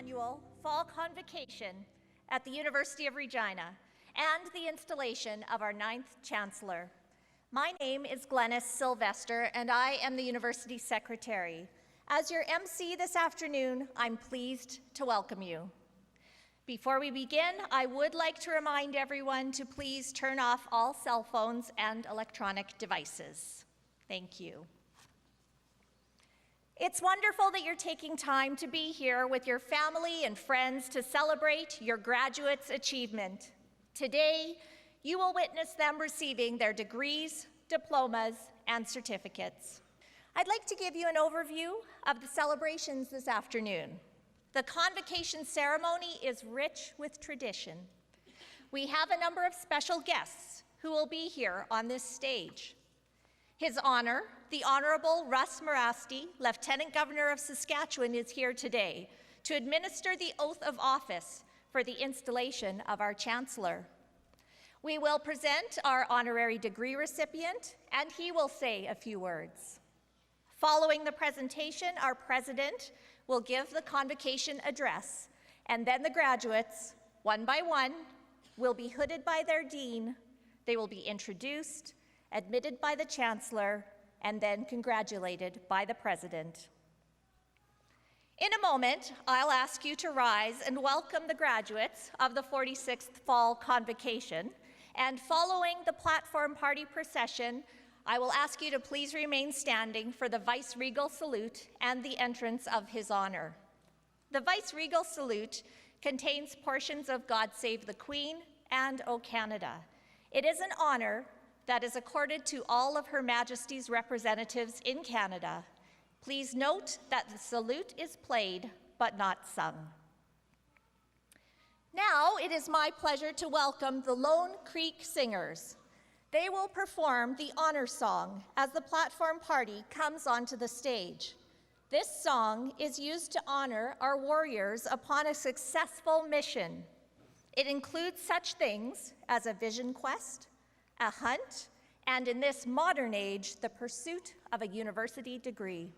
annual Fall Convocation at the University of Regina and the installation of our 9th Chancellor. My name is Glennis Sylvester, and I am the University Secretary. As your MC this afternoon, I'm pleased to welcome you. Before we begin, I would like to remind everyone to please turn off all cell phones and electronic devices. Thank you. It's wonderful that you're taking time to be here with your family and friends to celebrate your graduates' achievement. Today, you will witness them receiving their degrees, diplomas, and certificates. I'd like to give you an overview of the celebrations this afternoon. The convocation ceremony is rich with tradition. We have a number of special guests who will be here on this stage. His Honor, the Honorable Russ Marasti, Lieutenant Governor of Saskatchewan, is here today to administer the oath of office for the installation of our Chancellor. We will present our honorary degree recipient, and he will say a few words. Following the presentation, our President will give the convocation address, and then the graduates, one by one, will be hooded by their dean. They will be introduced, admitted by the Chancellor, and then congratulated by the President. In a moment, I'll ask you to rise and welcome the graduates of the 46th Fall Convocation, and following the platform party procession, I will ask you to please remain standing for the Vice-Regal Salute and the entrance of His Honor. The Vice-Regal Salute contains portions of God Save the Queen and O Canada. It is an honor that is accorded to all of Her Majesty's representatives in Canada. Please note that the salute is played but not sung. Now it is my pleasure to welcome the Lone Creek Singers. They will perform the honor song as the platform party comes onto the stage. This song is used to honor our warriors upon a successful mission. It includes such things as a vision quest, a hunt, and in this modern age, the pursuit of a university degree.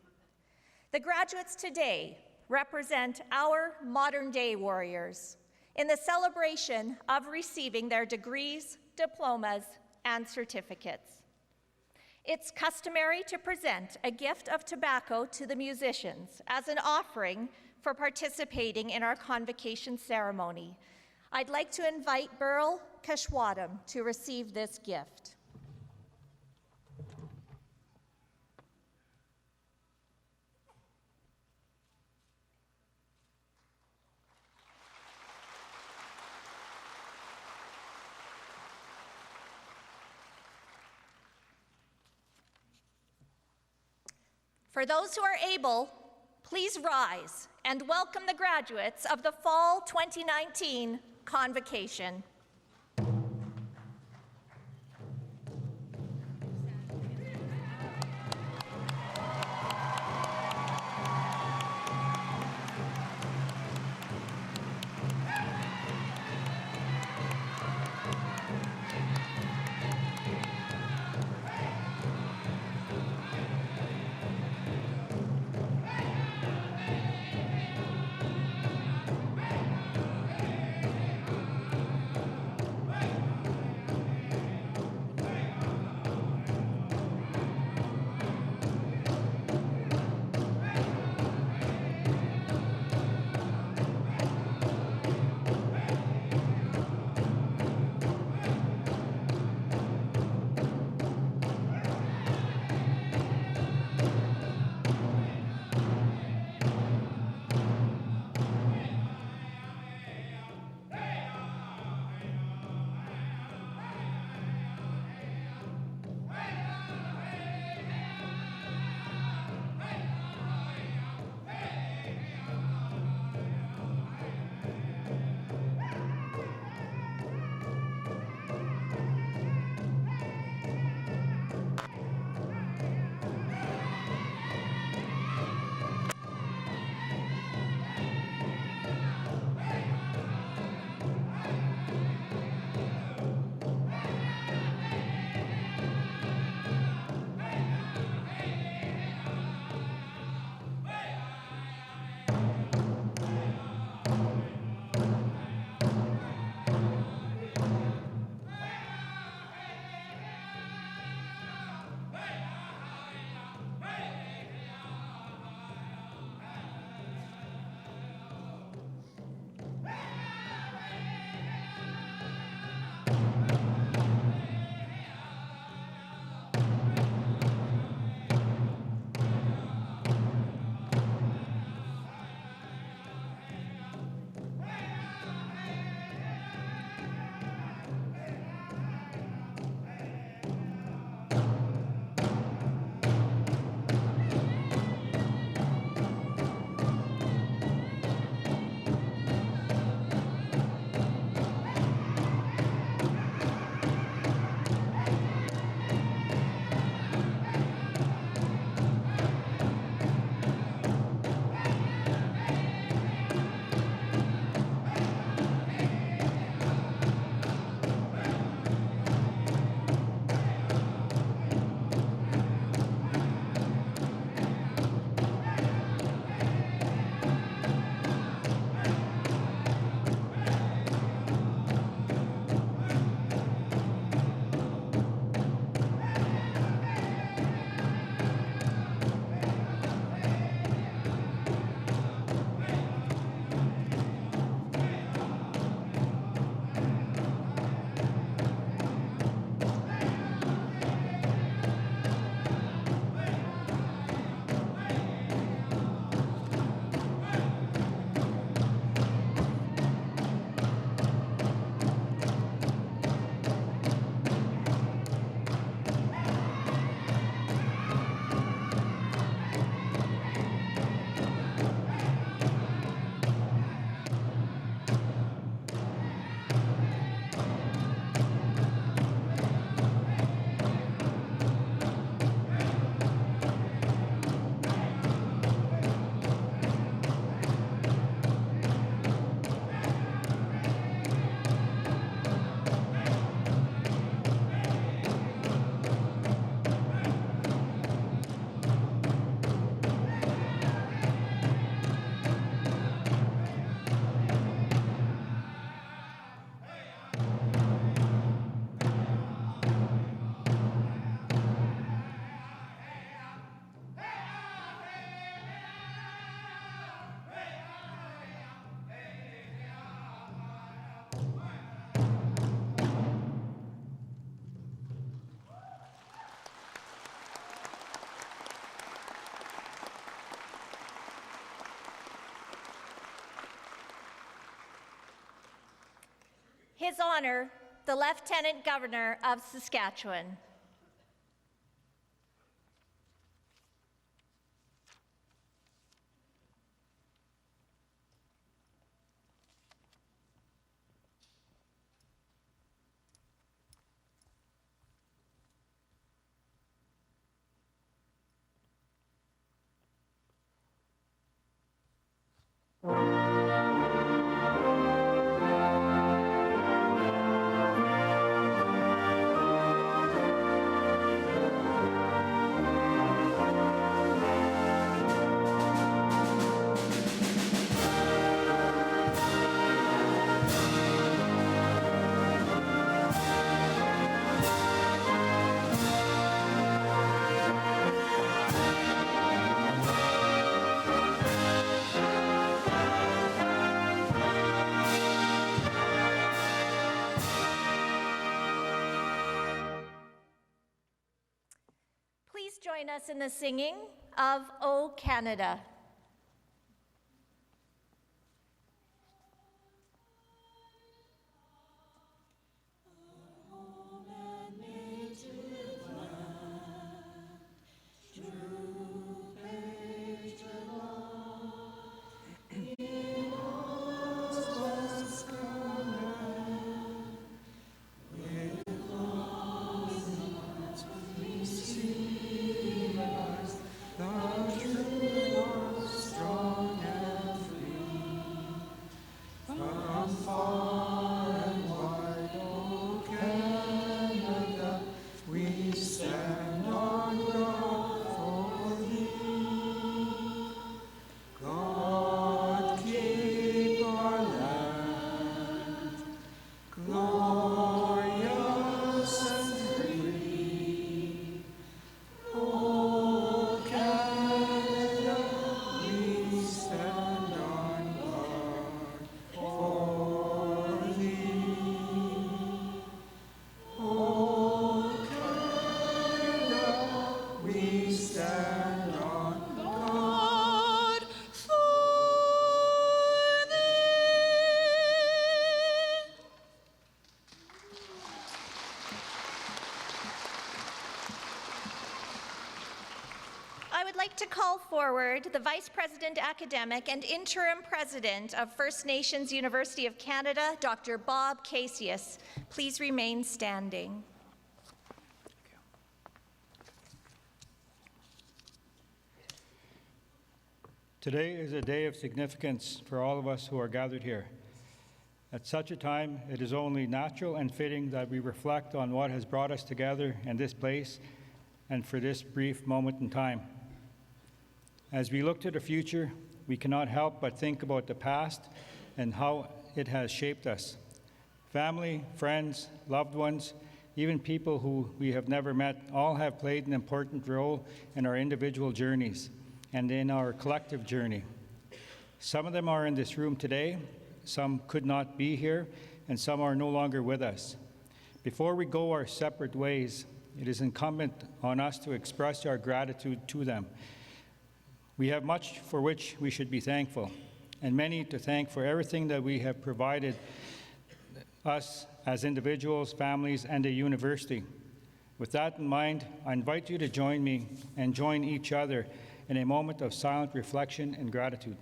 The graduates today represent our modern-day warriors in the celebration of receiving their degrees, diplomas, and certificates. It's customary to present a gift of tobacco to the musicians as an offering for participating in our convocation ceremony. I'd like to invite Burl Kashwadam to receive this gift. For those who are able, please rise and welcome the graduates of the Fall 2019 Convocation. His Honor, the Lieutenant Governor of Saskatchewan. Please join us in the singing of O Canada. The true like to call forward the Vice President Academic and Interim President of First Nations University of Canada, Dr. Bob Casius. Please remain standing. Today is a day of significance for all of us who are gathered here. At such a time, it is only natural and fitting that we reflect on what has brought us together in this place and for this brief moment in time. As we look to the future, we cannot help but think about the past and how it has shaped us. Family, friends, loved ones, even people who we have never met, all have played an important role in our individual journeys and in our collective journey. Some of them are in this room today, some could not be here, and some are no longer with us. Before we go our separate ways, it is incumbent on us to express our gratitude to them. We have much for which we should be thankful, and many to thank for everything that we have provided us as individuals, families, and a university. With that in mind, I invite you to join me and join each other in a moment of silent reflection and gratitude.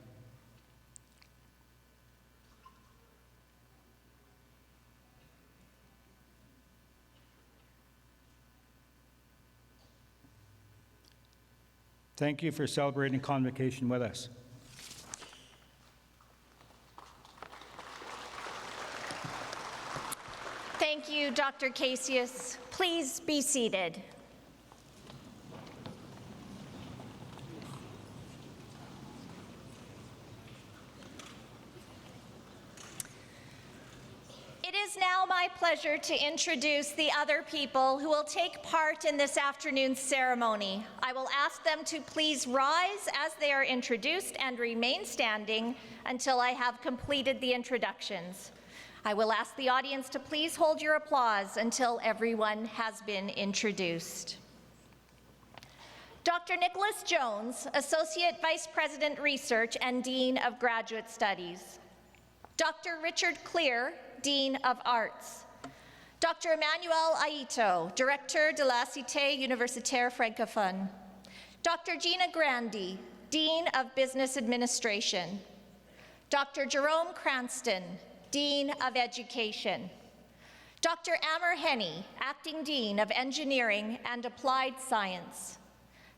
Thank you for celebrating Convocation with us. Thank you, Dr. Casius. Please be seated. It is now my pleasure to introduce the other people who will take part in this afternoon's ceremony. I will ask them to please rise as they are introduced and remain standing until I have completed the introductions. I will ask the audience to please hold your applause until everyone has been introduced. Dr. Nicholas Jones, Associate Vice President Research and Dean of Graduate Studies. Dr. Richard Clear, Dean of Arts. Dr. Emmanuel Aito, Directeur de la Cité Universitaire Francophone. Dr. Gina Grandi, Dean of Business Administration. Dr. Jerome Cranston, Dean of Education. Dr. Amer Henny, Acting Dean of Engineering and Applied Science.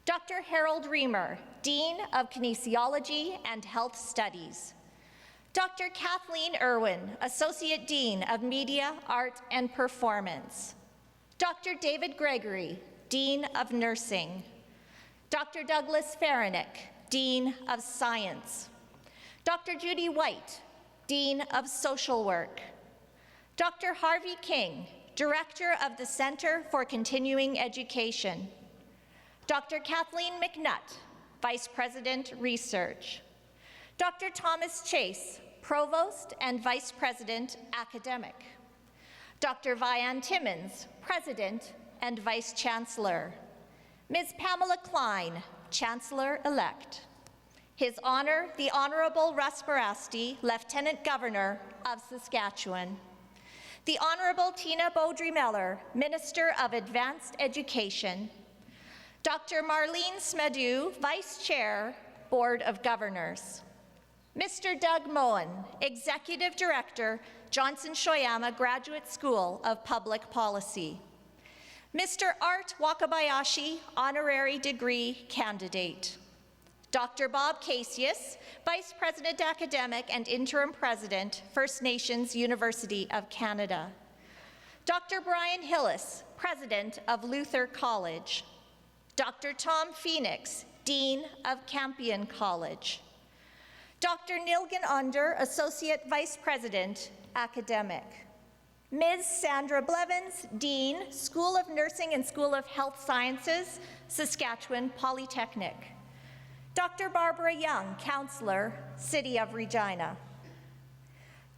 Dr. Harold Reamer, Dean of Kinesiology and Health Studies. Dr. Kathleen Irwin, Associate Dean of Media, Art, and Performance. Dr. David Gregory, Dean of Nursing. Dr. Douglas Faranick, Dean of Science. Dr. Judy White, Dean of Social Work. Dr. Harvey King, Director of the Center for Continuing Education. Dr. Kathleen McNutt, Vice President, Research. Dr. Thomas Chase, Provost and Vice President, Academic. Dr. Vian Timmons, President and Vice Chancellor. Ms. Pamela Klein, Chancellor-elect. His Honor, the Honorable Russ Marasti, Lieutenant Governor of Saskatchewan. The Honorable Tina Beaudry-Miller, Minister of Advanced Education. Dr. Marlene Smedu, Vice Chair, Board of Governors. Mr. Doug Moen, Executive Director, Johnson Shoyama Graduate School of Public Policy. Mr. Art Wakabayashi, Honorary Degree Candidate. Dr. Bob Casius, Vice President Academic and Interim President, First Nations University of Canada. Dr. Brian Hillis, President of Luther College. Dr. Tom Phoenix, Dean of Campion College. Dr. Nilgan Under, Associate Vice President, Academic. Ms. Sandra Blevins, Dean, School of Nursing and School of Health Sciences, Saskatchewan Polytechnic. Dr. Barbara Young, Counselor, City of Regina.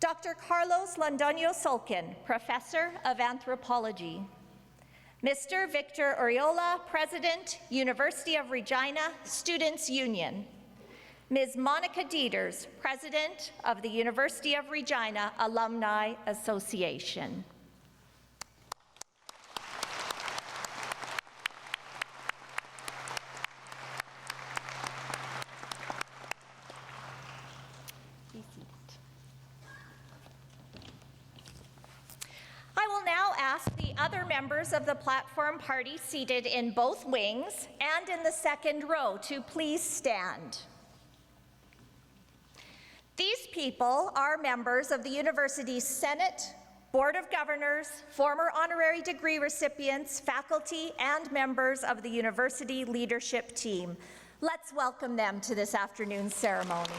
Dr. Carlos Londoño Solkin, Professor of Anthropology. Mr. Victor Uriola, President, University of Regina Students' Union. Ms. Monica Dieters, President of the University of Regina Alumni Association. other members of the platform party seated in both wings and in the second row to please stand. These people are members of the university's Senate, Board of Governors, former honorary degree recipients, faculty, and members of the university leadership team. Let's welcome them to this afternoon's ceremony.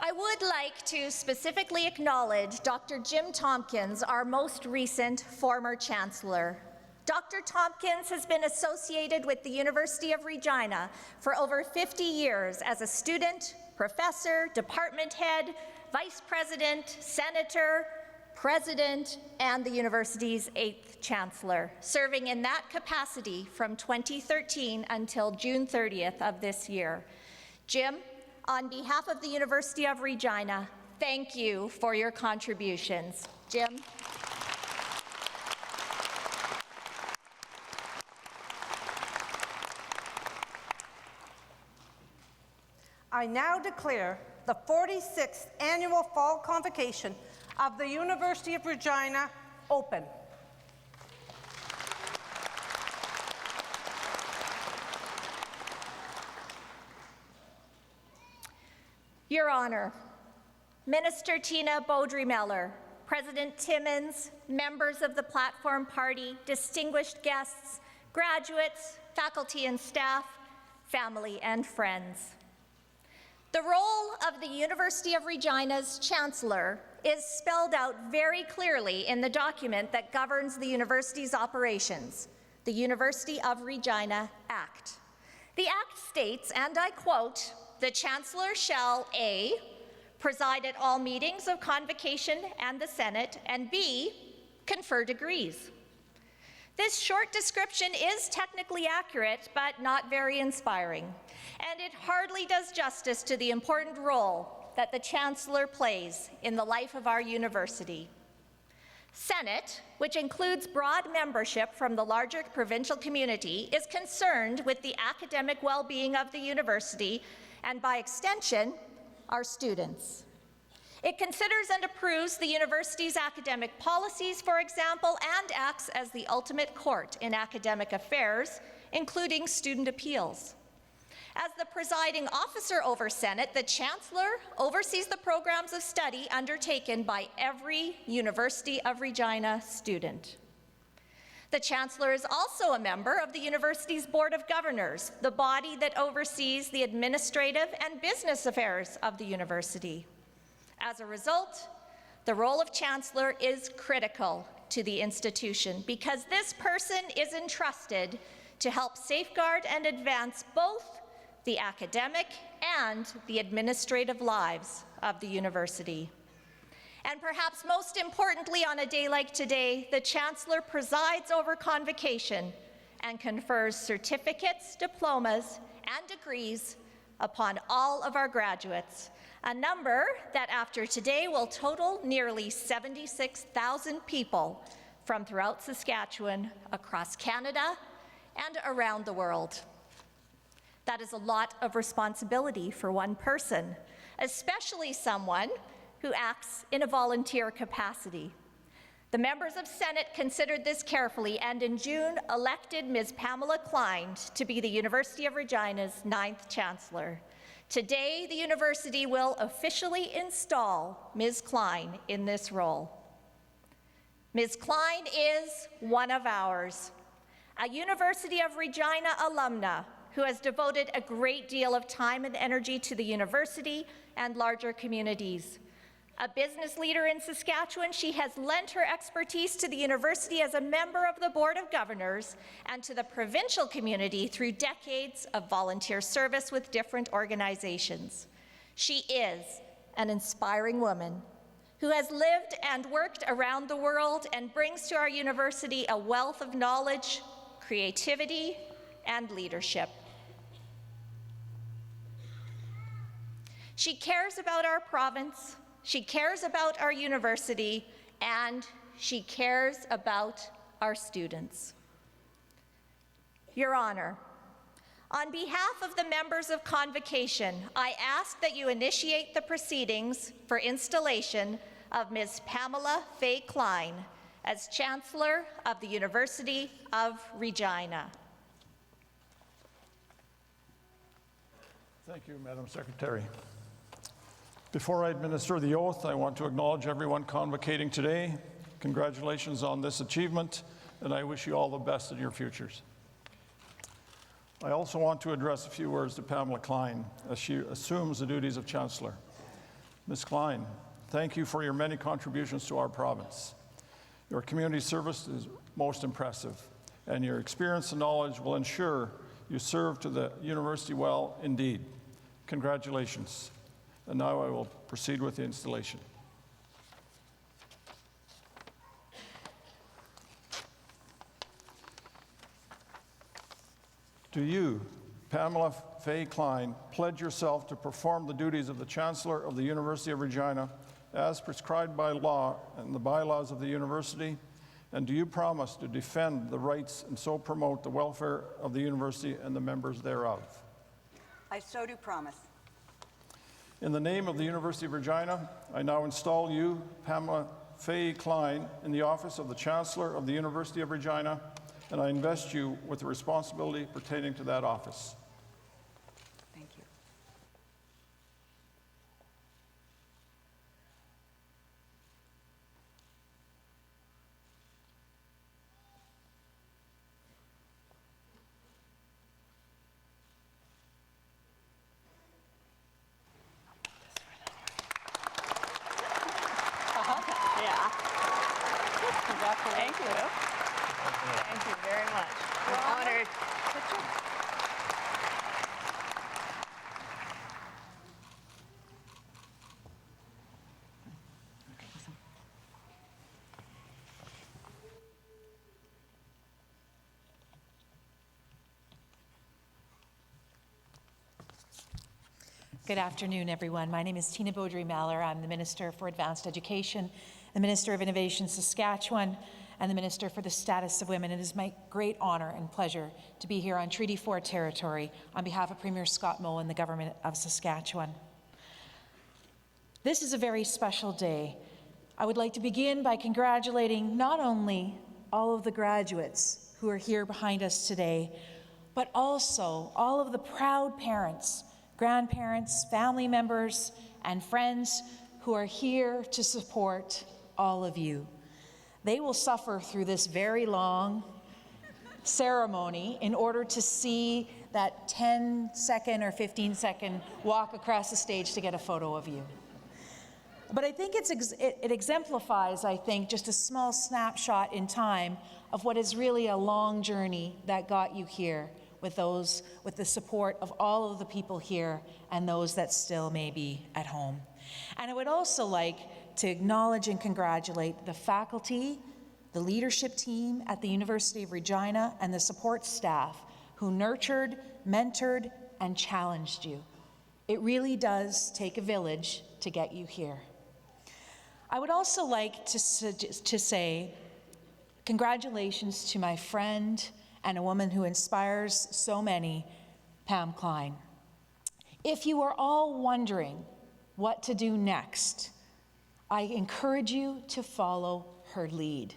I would like to specifically acknowledge Dr. Jim Tompkins, our most recent former Chancellor. Dr. Tompkins has been associated with the University of Regina for over 50 years as a student, professor, department head, vice president, senator, president, and the university's 8th chancellor, serving in that capacity from 2013 until June 30th of this year. Jim, on behalf of the University of Regina, thank you for your contributions. Jim. I now declare the 46th Annual Fall Convocation of the University of Regina open. Your Honor, Minister Tina Beaudry-Mellor, President Timmins, members of the Platform Party, distinguished guests, graduates, faculty and staff, family and friends. The role of the University of Regina's Chancellor is spelled out very clearly in the document that governs the university's operations, the University of Regina Act. The Act states, and I quote, "The Chancellor shall A, preside at all meetings of Convocation and the Senate, and B, confer degrees." This short description is technically accurate, but not very inspiring, and it hardly does justice to the important role that the Chancellor plays in the life of our university. Senate, which includes broad membership from the larger provincial community, is concerned with the academic well-being of the university and, by extension, our students. It considers and approves the university's academic policies, for example, and acts as the ultimate court in academic affairs, including student appeals. As the presiding officer over Senate, the Chancellor oversees the programs of study undertaken by every University of Regina student. The Chancellor is also a member of the university's Board of Governors, the body that oversees the administrative and business affairs of the university. As a result, the role of Chancellor is critical to the institution because this person is entrusted to help safeguard and advance both the academic and the administrative lives of the university. And perhaps most importantly, on a day like today, the Chancellor presides over Convocation and confers certificates, diplomas, and degrees upon all of our graduates, a number that after today will total nearly 76,000 people from throughout Saskatchewan, across Canada, and around the world. That is a lot of responsibility for one person, especially someone who acts in a volunteer capacity. The members of Senate considered this carefully and in June elected Ms. Pamela Klein to be the University of Regina's 9th Chancellor. Today, the university will officially install Ms. Klein in this role. Ms. Klein is one of ours, a University of Regina alumna who has devoted a great deal of time and energy to the university and larger communities. A business leader in Saskatchewan, she has lent her expertise to the university as a member of the Board of Governors and to the provincial community through decades of volunteer service with different organizations. She is an inspiring woman who has lived and worked around the world and brings to our university a wealth of knowledge, creativity, and leadership. She cares about our province, she cares about our university, and she cares about our students. Your Honor, On behalf of the members of Convocation, I ask that you initiate the proceedings for installation of Ms. Pamela Faye Klein as Chancellor of the University of Regina. Thank you, Madam Secretary. Before I administer the oath, I want to acknowledge everyone convocating today. Congratulations on this achievement, and I wish you all the best in your futures. I also want to address a few words to Pamela Klein as she assumes the duties of Chancellor. Ms. Klein, thank you for your many contributions to our province. Your community service is most impressive, and your experience and knowledge will ensure you serve to the university well indeed. Congratulations. And now I will proceed with the installation. Do you, Pamela Faye Klein, pledge yourself to perform the duties of the Chancellor of the University of Regina as prescribed by law and the bylaws of the university? And do you promise to defend the rights and so promote the welfare of the university and the members thereof? I so do promise. In the name of the University of Regina, I now install you, Pamela Faye Klein, in the office of the Chancellor of the University of Regina, and I invest you with the responsibility pertaining to that office. Thank you. Yeah. Thank you. Thank you very much. I'm honored. Good afternoon, everyone. My name is Tina Beaudry-Mallour. I'm the Minister for Advanced Education, the Minister of Innovation Saskatchewan, and the Minister for the Status of Women. It is my great honor and pleasure to be here on Treaty 4 territory on behalf of Premier Scott Moe and the Government of Saskatchewan. This is a very special day. I would like to begin by congratulating not only all of the graduates who are here behind us today, but also all of the proud parents, grandparents, family members, and friends who are here to support all of you. They will suffer through this very long ceremony in order to see that 10-second or 15-second walk across the stage to get a photo of you. But I think it exemplifies, I think, just a small snapshot in time of what is really a long journey that got you here with the support of all of the people here and those that still may be at home. And I would also like to acknowledge and congratulate the faculty, the leadership team at the University of Regina, and the support staff who nurtured, mentored, and challenged you. It really does take a village to get you here. I would also like to say congratulations to my friend and a woman who inspires so many, Pam Klein. If you are all wondering what to do next, I encourage you to follow her lead.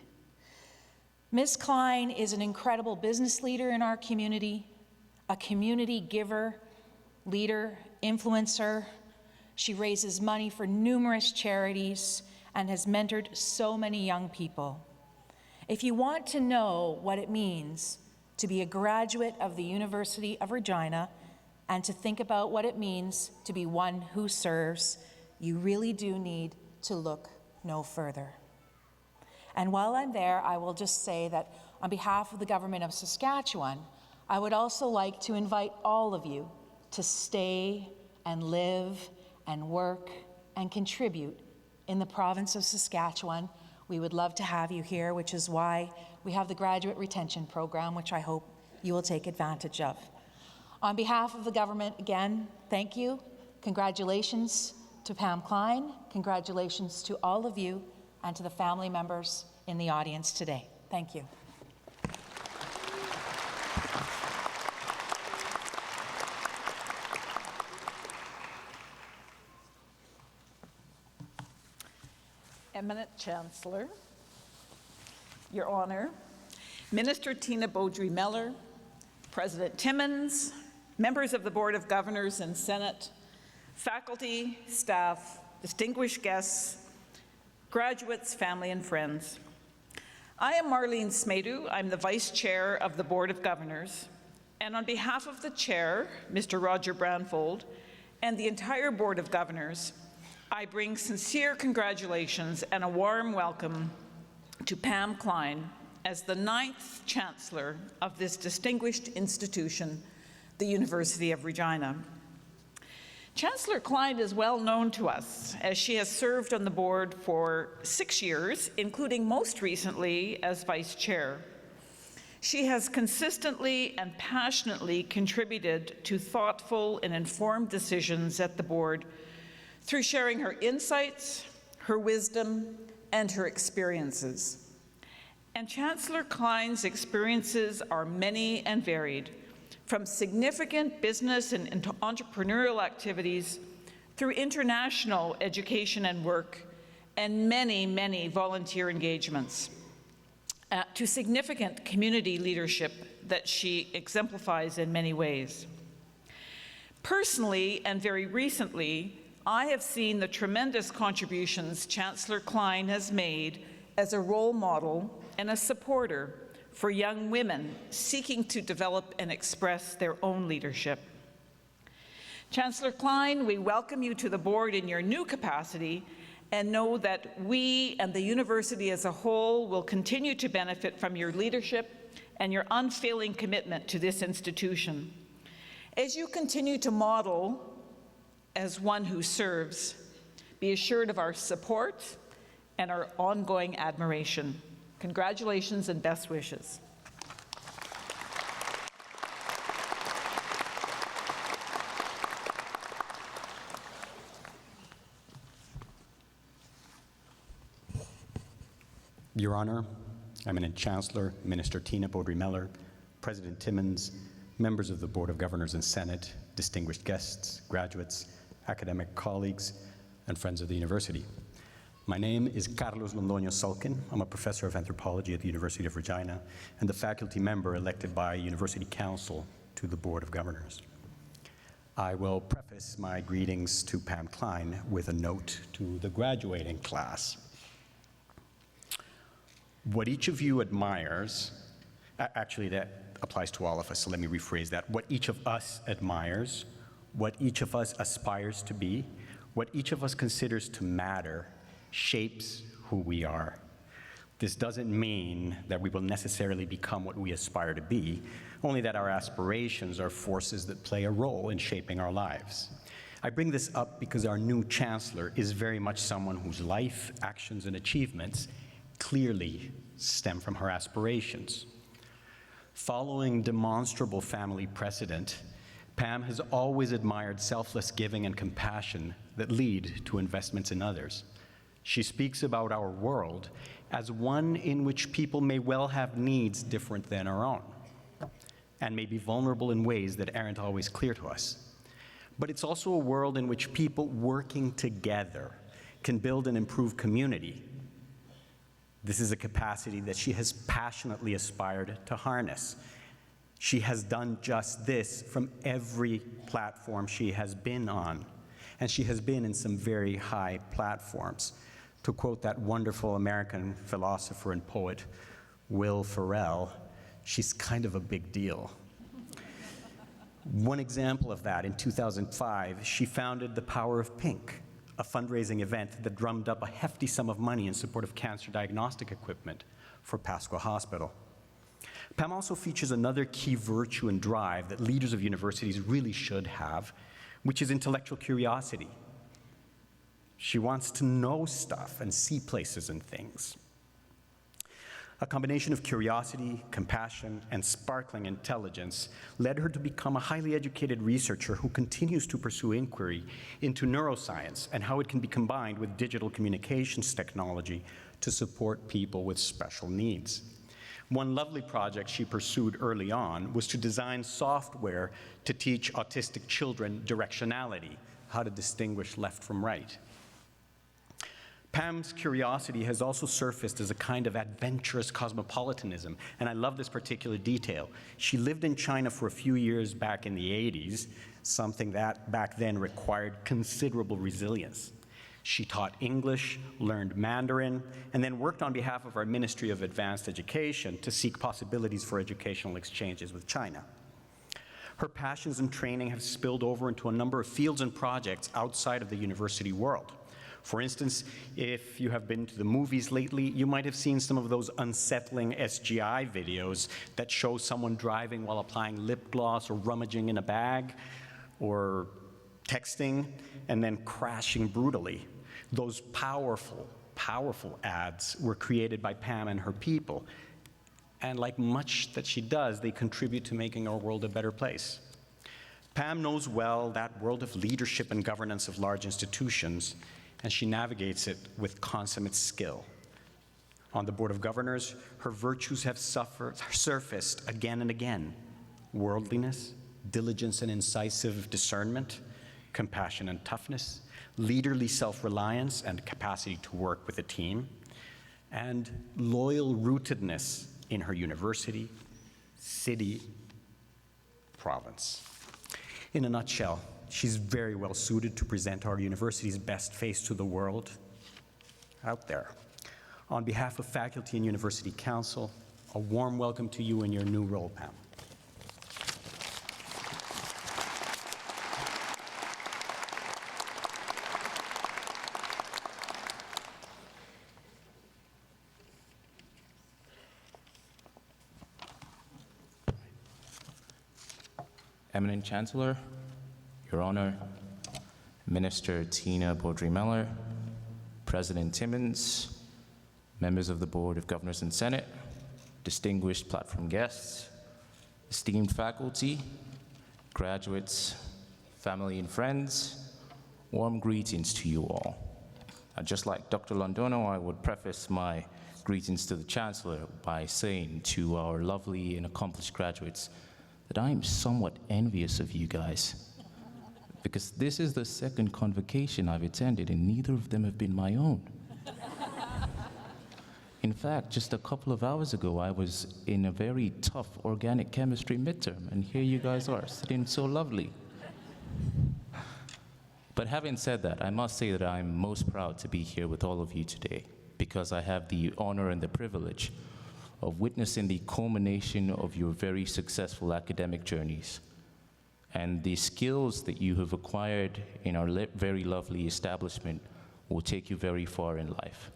Ms. Klein is an incredible business leader in our community, a community giver, leader, influencer. She raises money for numerous charities and has mentored so many young people. If you want to know what it means to be a graduate of the University of Regina and to think about what it means to be one who serves, you really do need to look no further. And while I'm there, I will just say that on behalf of the Government of Saskatchewan, I would also like to invite all of you to stay and live and work and contribute in the province of Saskatchewan. We would love to have you here, which is why we have the Graduate Retention Program, which I hope you will take advantage of. On behalf of the government, again, thank you. Congratulations to Pam Klein. Congratulations to all of you and to the family members in the audience today. Thank you. Eminent Chancellor, Your Honor, Minister Tina Beaudry-Mellor, President Timmins, members of the Board of Governors and Senate, faculty, staff, distinguished guests, graduates, family, and friends. I am Marlene Smedu. I'm the Vice Chair of the Board of Governors, and on behalf of the Chair, Mr. Roger Branfold, and the entire Board of Governors, I bring sincere congratulations and a warm welcome to Pam Klein as the 9th Chancellor of this distinguished institution, the University of Regina. Chancellor Klein is well known to us as she has served on the board for 6 years, including most recently as Vice Chair. She has consistently and passionately contributed to thoughtful and informed decisions at the board through sharing her insights, her wisdom, and her experiences. And Chancellor Klein's experiences are many and varied, from significant business and entrepreneurial activities through international education and work and many, many volunteer engagements, to significant community leadership that she exemplifies in many ways. Personally, and very recently, I have seen the tremendous contributions Chancellor Klein has made as a role model and a supporter for young women seeking to develop and express their own leadership. Chancellor Klein, we welcome you to the board in your new capacity and know that we and the university as a whole will continue to benefit from your leadership and your unfailing commitment to this institution. As you continue to model as one who serves, be assured of our support and our ongoing admiration. Congratulations and best wishes. Your Honor, Eminent Chancellor, Minister Tina Beaudry-Mellor, President Timmins, members of the Board of Governors and Senate, distinguished guests, graduates, academic colleagues, and friends of the university. My name is Carlos Londoño Sulkin. I'm a professor of anthropology at the University of Regina and the faculty member elected by University Council to the Board of Governors. I will preface my greetings to Pam Klein with a note to the graduating class. What each of you admires, actually that applies to all of us, so let me rephrase that. What each of us admires, what each of us aspires to be, what each of us considers to matter, shapes who we are. This doesn't mean that we will necessarily become what we aspire to be, only that our aspirations are forces that play a role in shaping our lives. I bring this up because our new chancellor is very much someone whose life, actions, and achievements clearly stem from her aspirations. Following demonstrable family precedent, Pam has always admired selfless giving and compassion that lead to investments in others. She speaks about our world as one in which people may well have needs different than our own, and may be vulnerable in ways that aren't always clear to us. But it's also a world in which people working together can build and improve community. This is a capacity that she has passionately aspired to harness. She has done just this from every platform she has been on, and she has been in some very high platforms. To quote that wonderful American philosopher and poet, Will Ferrell, she's kind of a big deal. One example of that, in 2005, she founded The Power of Pink, a fundraising event that drummed up a hefty sum of money in support of cancer diagnostic equipment for Pasqua Hospital. Pam also features another key virtue and drive that leaders of universities really should have, which is intellectual curiosity. She wants to know stuff and see places and things. A combination of curiosity, compassion, and sparkling intelligence led her to become a highly educated researcher who continues to pursue inquiry into neuroscience and how it can be combined with digital communications technology to support people with special needs. One lovely project she pursued early on was to design software to teach autistic children directionality, how to distinguish left from right. Pam's curiosity has also surfaced as a kind of adventurous cosmopolitanism, and I love this particular detail. She lived in China for a few years back in the 80s, something that back then required considerable resilience. She taught English, learned Mandarin, and then worked on behalf of our Ministry of Advanced Education to seek possibilities for educational exchanges with China. Her passions and training have spilled over into a number of fields and projects outside of the university world. For instance, if you have been to the movies lately, you might have seen some of those unsettling SGI videos that show someone driving while applying lip gloss or rummaging in a bag or texting and then crashing brutally. Those powerful, powerful ads were created by Pam and her people. And like much that she does, they contribute to making our world a better place. Pam knows well that world of leadership and governance of large institutions, and she navigates it with consummate skill. On the Board of Governors, her virtues have surfaced again and again: worldliness, diligence and incisive discernment, compassion and toughness, leaderly self-reliance and capacity to work with a team, and loyal rootedness in her university, city, province. In a nutshell, she's very well suited to present our university's best face to the world out there. On behalf of faculty and University Council, a warm welcome to you in your new role, Pam. Eminent Chancellor, Your Honor, Minister Tina Beaudry-Mellor, President Timmins, members of the Board of Governors and Senate, distinguished platform guests, esteemed faculty, graduates, family and friends, warm greetings to you all. Just like Dr. Londono, I would preface my greetings to the Chancellor by saying to our lovely and accomplished graduates that I am somewhat envious of you guys, because this is the second convocation I've attended and neither of them have been my own. In fact, just a couple of hours ago, I was in a very tough organic chemistry midterm, and here you guys are, sitting so lovely. But having said that, I must say that I'm most proud to be here with all of you today, because I have the honor and the privilege of witnessing the culmination of your very successful academic journeys and the skills that you have acquired in our very lovely establishment will take you very far in life.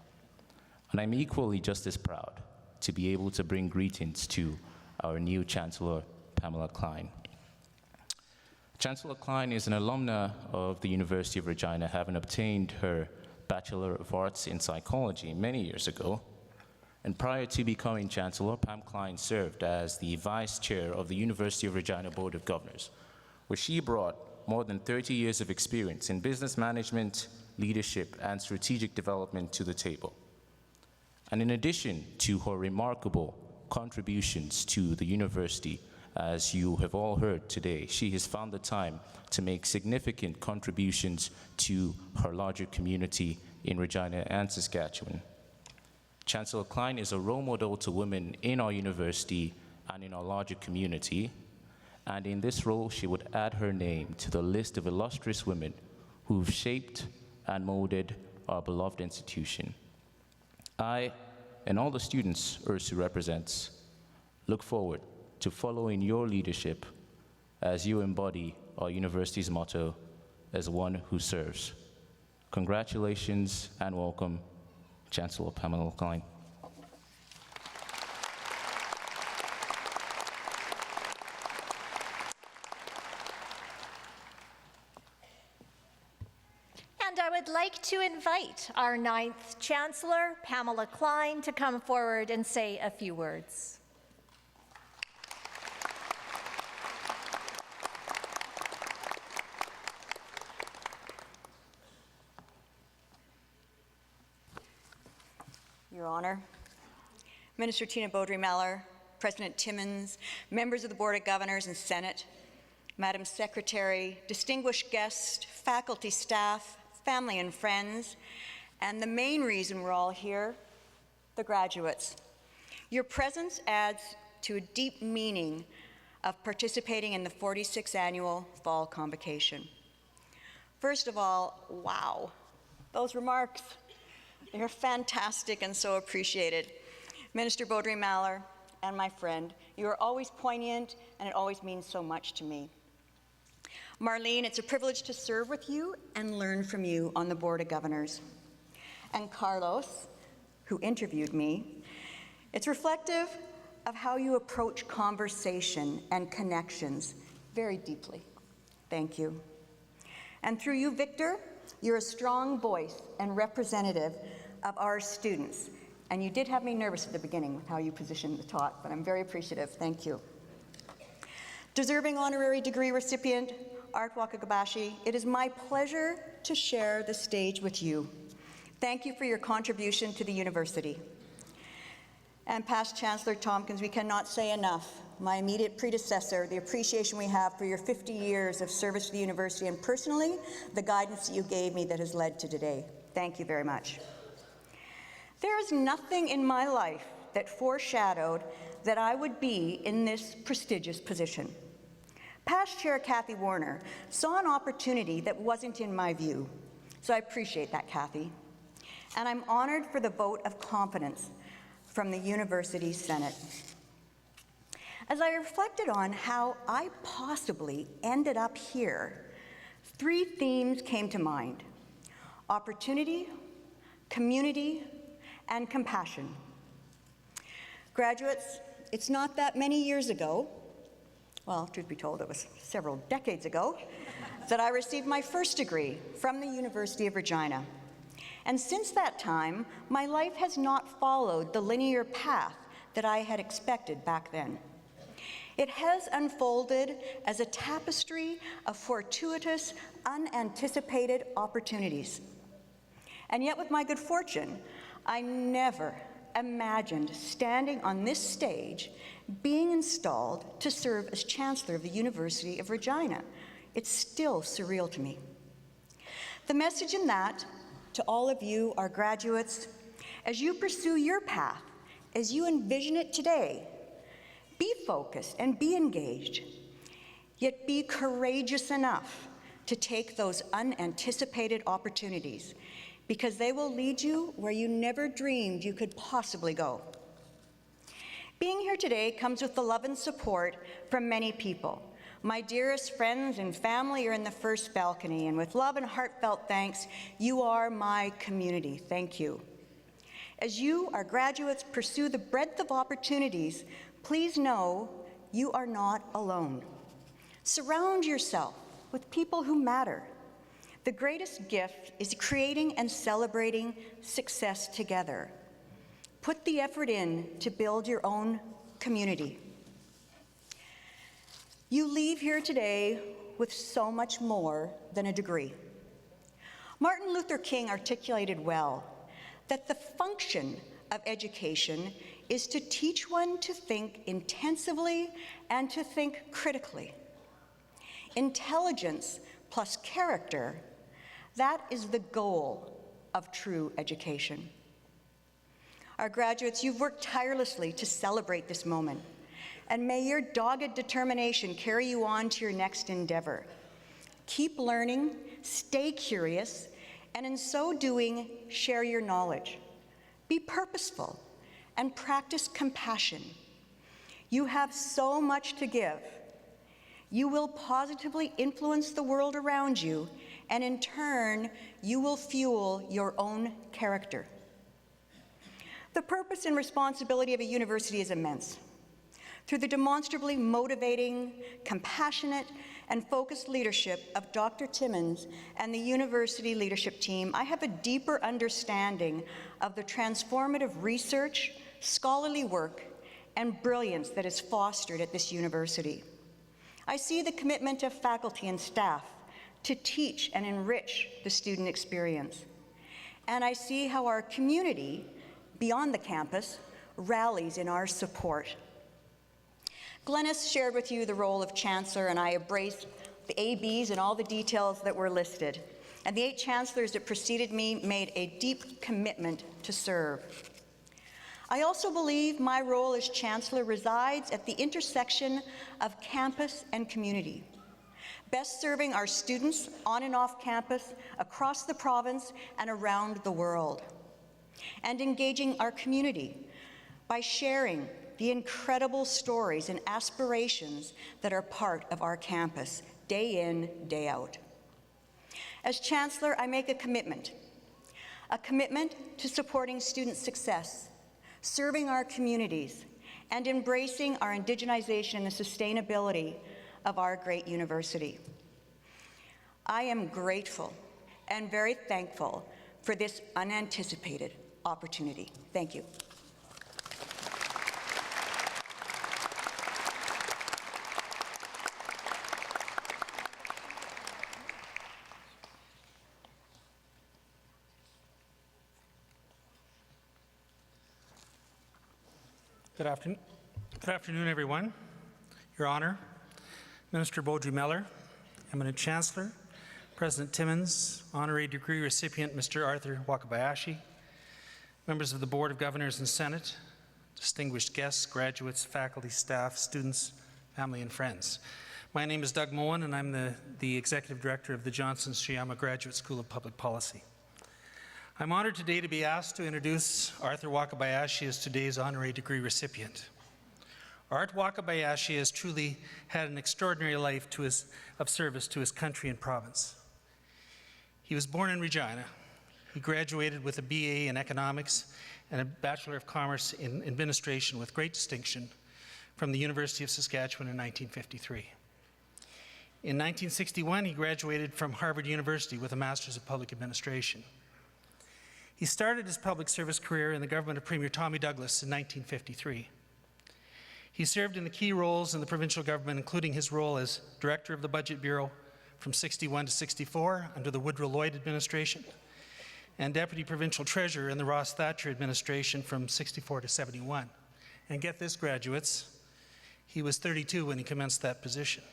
And I'm equally just as proud to be able to bring greetings to our new Chancellor, Pamela Klein. Chancellor Klein is an alumna of the University of Regina, having obtained her Bachelor of Arts in Psychology many years ago. And prior to becoming Chancellor, Pam Klein served as the Vice Chair of the University of Regina Board of Governors, where she brought more than 30 years of experience in business management, leadership, and strategic development to the table. And in addition to her remarkable contributions to the university, as you have all heard today, she has found the time to make significant contributions to her larger community in Regina and Saskatchewan. Chancellor Klein is a role model to women in our university and in our larger community, and in this role, she would add her name to the list of illustrious women who've shaped and molded our beloved institution. I, and all the students URSU represents, look forward to following your leadership as you embody our university's motto, as one who serves. Congratulations and welcome, Chancellor Pamela Klein. And I would like to invite our 9th Chancellor, Pamela Klein, to come forward and say a few words. Your Honor, Minister Tina Beaudry-Mellor, President Timmins, members of the Board of Governors and Senate, Madam Secretary, distinguished guests, faculty, staff, family and friends, And the main reason we're all here, the graduates. Your presence adds to a deep meaning of participating in the 46th annual Fall Convocation. First of all, wow, those remarks, they're fantastic and so appreciated. Minister Baudry-Mallard and my friend, you are always poignant and it always means so much to me. Marlene, it's a privilege to serve with you and learn from you on the Board of Governors. And Carlos, who interviewed me, it's reflective of how you approach conversation and connections very deeply. Thank you. And through you, Victor, you're a strong voice and representative of our students. And you did have me nervous at the beginning with how you positioned the talk, but I'm very appreciative. Thank you. Deserving honorary degree recipient, Art Wakabayashi, it is my pleasure to share the stage with you. Thank you for your contribution to the university. And past Chancellor Tompkins, we cannot say enough. My immediate predecessor, the appreciation we have for your 50 years of service to the university, and personally, the guidance that you gave me that has led to today. Thank you very much. There is nothing in my life that foreshadowed that I would be in this prestigious position. Past Chair Kathy Warner saw an opportunity that wasn't in my view, so I appreciate that, Kathy. And I'm honored for the vote of confidence from the University Senate. As I reflected on how I possibly ended up here, 3 themes came to mind: opportunity, community, and compassion. Graduates, it's not that many years ago, well, truth be told, it was several decades ago, that I received my first degree from the University of Regina. And since that time, my life has not followed the linear path that I had expected back then. It has unfolded as a tapestry of fortuitous, unanticipated opportunities. And yet, with my good fortune, I never imagined standing on this stage, being installed to serve as Chancellor of the University of Regina. It's still surreal to me. The message in that, to all of you, our graduates, as you pursue your path, as you envision it today, be focused and be engaged, yet be courageous enough to take those unanticipated opportunities, because they will lead you where you never dreamed you could possibly go. Being here today comes with the love and support from many people. My dearest friends and family are in the first balcony, and with love and heartfelt thanks, you are my community. Thank you. As you, our graduates, pursue the breadth of opportunities, please know you are not alone. Surround yourself with people who matter. The greatest gift is creating and celebrating success together. Put the effort in to build your own community. You leave here today with so much more than a degree. Martin Luther King articulated well that the function of education is to teach one to think intensively and to think critically. Intelligence plus character, that is the goal of true education. Our graduates, you've worked tirelessly to celebrate this moment, and may your dogged determination carry you on to your next endeavor. Keep learning, stay curious, and in so doing, share your knowledge. Be purposeful and practice compassion. You have so much to give. You will positively influence the world around you, and in turn, you will fuel your own character. The purpose and responsibility of a university is immense. Through the demonstrably motivating, compassionate, and focused leadership of Dr. Timmins and the university leadership team, I have a deeper understanding of the transformative research, scholarly work, and brilliance that is fostered at this university. I see the commitment of faculty and staff to teach and enrich the student experience. And I see how our community, beyond the campus, rallies in our support. Glenys shared with you the role of Chancellor, and I embraced the ABs and all the details that were listed. and the 8 chancellors that preceded me made a deep commitment to serve. I also believe my role as Chancellor resides at the intersection of campus and community, best serving our students on and off campus, across the province, and around the world, and engaging our community by sharing the incredible stories and aspirations that are part of our campus, day in, day out. As Chancellor, I make a commitment to supporting student success, serving our communities, and embracing our indigenization and the sustainability of our great university. I am grateful and very thankful for this unanticipated opportunity. Thank you. Good afternoon, everyone. Your Honor, Minister Beaudry-Mellor, Eminent Chancellor, President Timmins, Honorary degree recipient Mr. Arthur Wakabayashi, members of the Board of Governors and Senate, distinguished guests, graduates, faculty, staff, students, family, and friends. My name is Doug Moen, and I'm the Executive Director of the Johnson Shiyama Graduate School of Public Policy. I'm honored today to be asked to introduce Arthur Wakabayashi as today's honorary degree recipient. Art Wakabayashi has truly had an extraordinary life of service to his country and province. He was born in Regina. He graduated with a BA in Economics and a Bachelor of Commerce in Administration with great distinction from the University of Saskatchewan in 1953. In 1961, he graduated from Harvard University with a Master's of Public Administration. He started his public service career in the government of Premier Tommy Douglas in 1953. He served in the key roles in the provincial government, including his role as Director of the Budget Bureau from 61 to 64 under the Woodrow Lloyd administration, and Deputy Provincial Treasurer in the Ross Thatcher administration from 64 to 71. And get this, graduates, he was 32 when he commenced that position.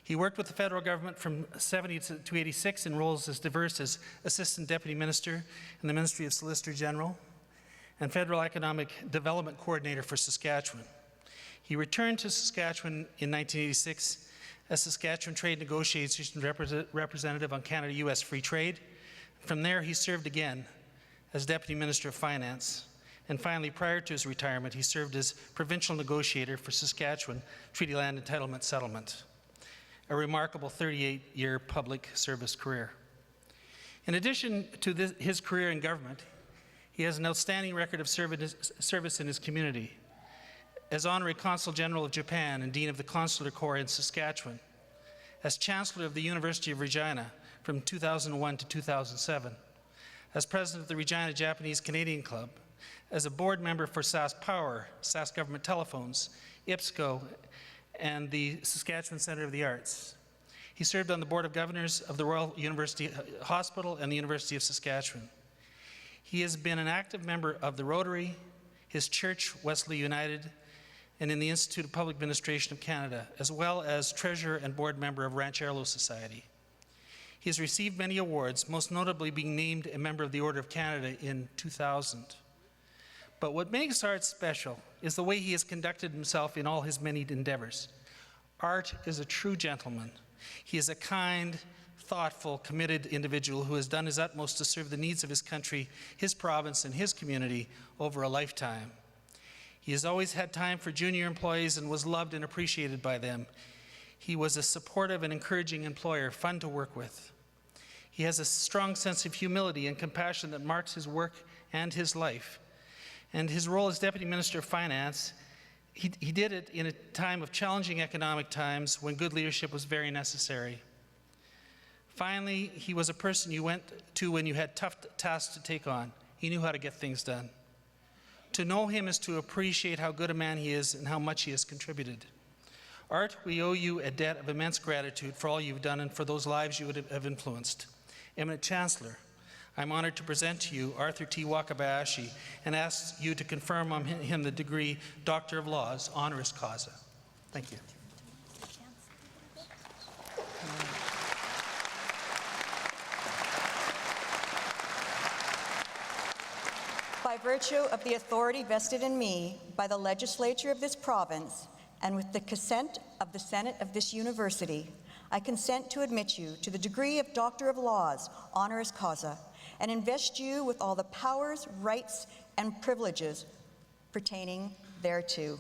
He worked with the federal government from 70 to 86 in roles as diverse as Assistant Deputy Minister in the Ministry of Solicitor General and Federal Economic Development Coordinator for Saskatchewan. He returned to Saskatchewan in 1986 as Saskatchewan Trade Negotiations Representative on Canada-US Free Trade. From there, he served again as Deputy Minister of Finance. And finally, prior to his retirement, he served as Provincial Negotiator for Saskatchewan Treaty Land Entitlement Settlement. A remarkable 38-year public service career. In addition to his career in government, he has an outstanding record of service in his community. As Honorary Consul General of Japan and Dean of the Consular Corps in Saskatchewan, as Chancellor of the University of Regina from 2001 to 2007, as President of the Regina Japanese Canadian Club, as a board member for SAS Power, SAS Government Telephones, IPSCO, and the Saskatchewan Centre of the Arts. He served on the Board of Governors of the Royal University Hospital and the University of Saskatchewan. He has been an active member of the Rotary, his church, Wesley United, and in the Institute of Public Administration of Canada, as well as Treasurer and Board member of Rancherlo Society. He has received many awards, most notably being named a member of the Order of Canada in 2000. But what makes Art special is the way he has conducted himself in all his many endeavors. Art is a true gentleman. He is a kind, thoughtful, committed individual who has done his utmost to serve the needs of his country, his province, and his community over a lifetime. He has always had time for junior employees and was loved and appreciated by them. He was a supportive and encouraging employer, fun to work with. He has a strong sense of humility and compassion that marks his work and his life. And his role as Deputy Minister of Finance, he did it in a time of challenging economic times when good leadership was very necessary. Finally, he was a person you went to when you had tough tasks to take on. He knew how to get things done. To know him is to appreciate how good a man he is and how much he has contributed. Art, we owe you a debt of immense gratitude for all you've done and for those lives you have influenced. Eminent Chancellor, I'm honored to present to you Arthur T. Wakabayashi and ask you to confirm on him the degree Doctor of Laws, honoris causa. Thank you. By virtue of the authority vested in me by the legislature of this province and with the consent of the Senate of this university, I consent to admit you to the degree of Doctor of Laws, honoris causa, and invest you with all the powers, rights, and privileges pertaining thereto.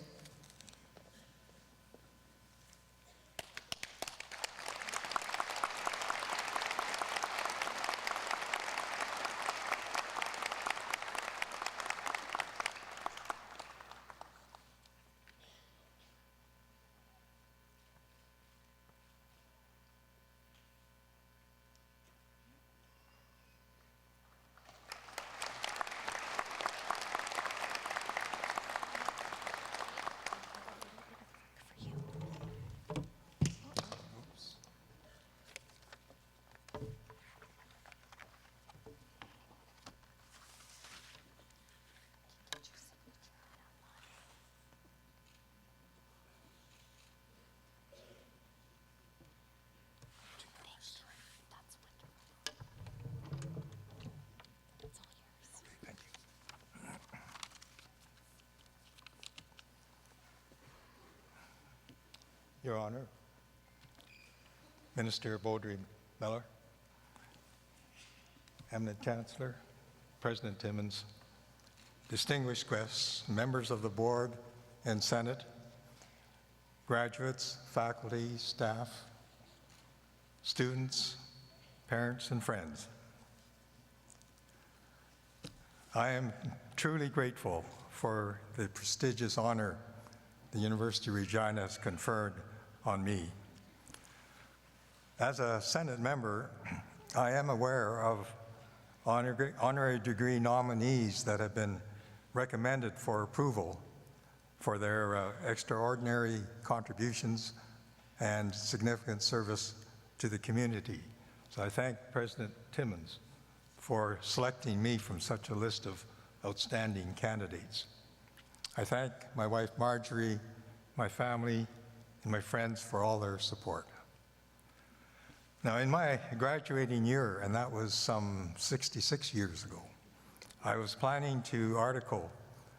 Your Honor, Minister Beaudry Miller, Eminent Chancellor, President Timmins, distinguished guests, members of the Board and Senate, graduates, faculty, staff, students, parents, and friends. I am truly grateful for the prestigious honor the University of Regina has conferred on me. As a Senate member, I am aware of honorary degree nominees that have been recommended for approval for their extraordinary contributions and significant service to the community. So I thank President Timmins for selecting me from such a list of outstanding candidates. I thank my wife Marjorie, my family, and my friends for all their support. Now, in my graduating year, and that was some 66 years ago, I was planning to article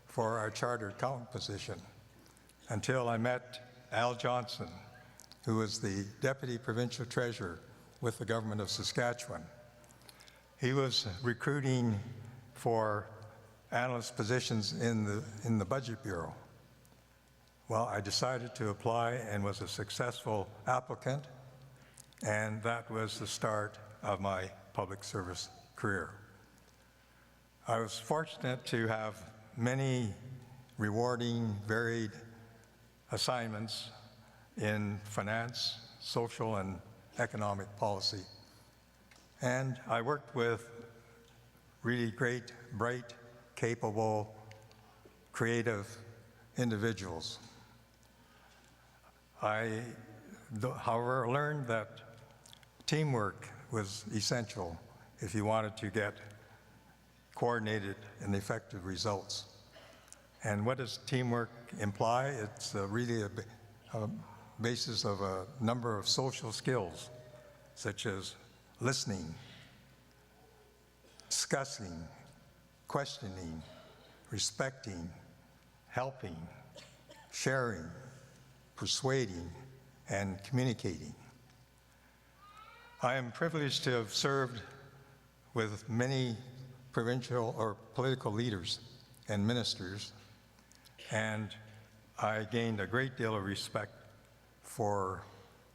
for our chartered accountant position until I met Al Johnson, who was the Deputy Provincial Treasurer with the Government of Saskatchewan. He was recruiting for analyst positions in the Budget Bureau. Well, I decided to apply and was a successful applicant, and that was the start of my public service career. I was fortunate to have many rewarding, varied assignments in finance, social, and economic policy. And I worked with really great, bright, capable, creative individuals. I, however, learned that teamwork was essential if you wanted to get coordinated and effective results. And what does teamwork imply? It's really a basis of a number of social skills, such as listening, discussing, questioning, respecting, helping, sharing, persuading, and communicating. I am privileged to have served with many provincial or political leaders and ministers, and I gained a great deal of respect for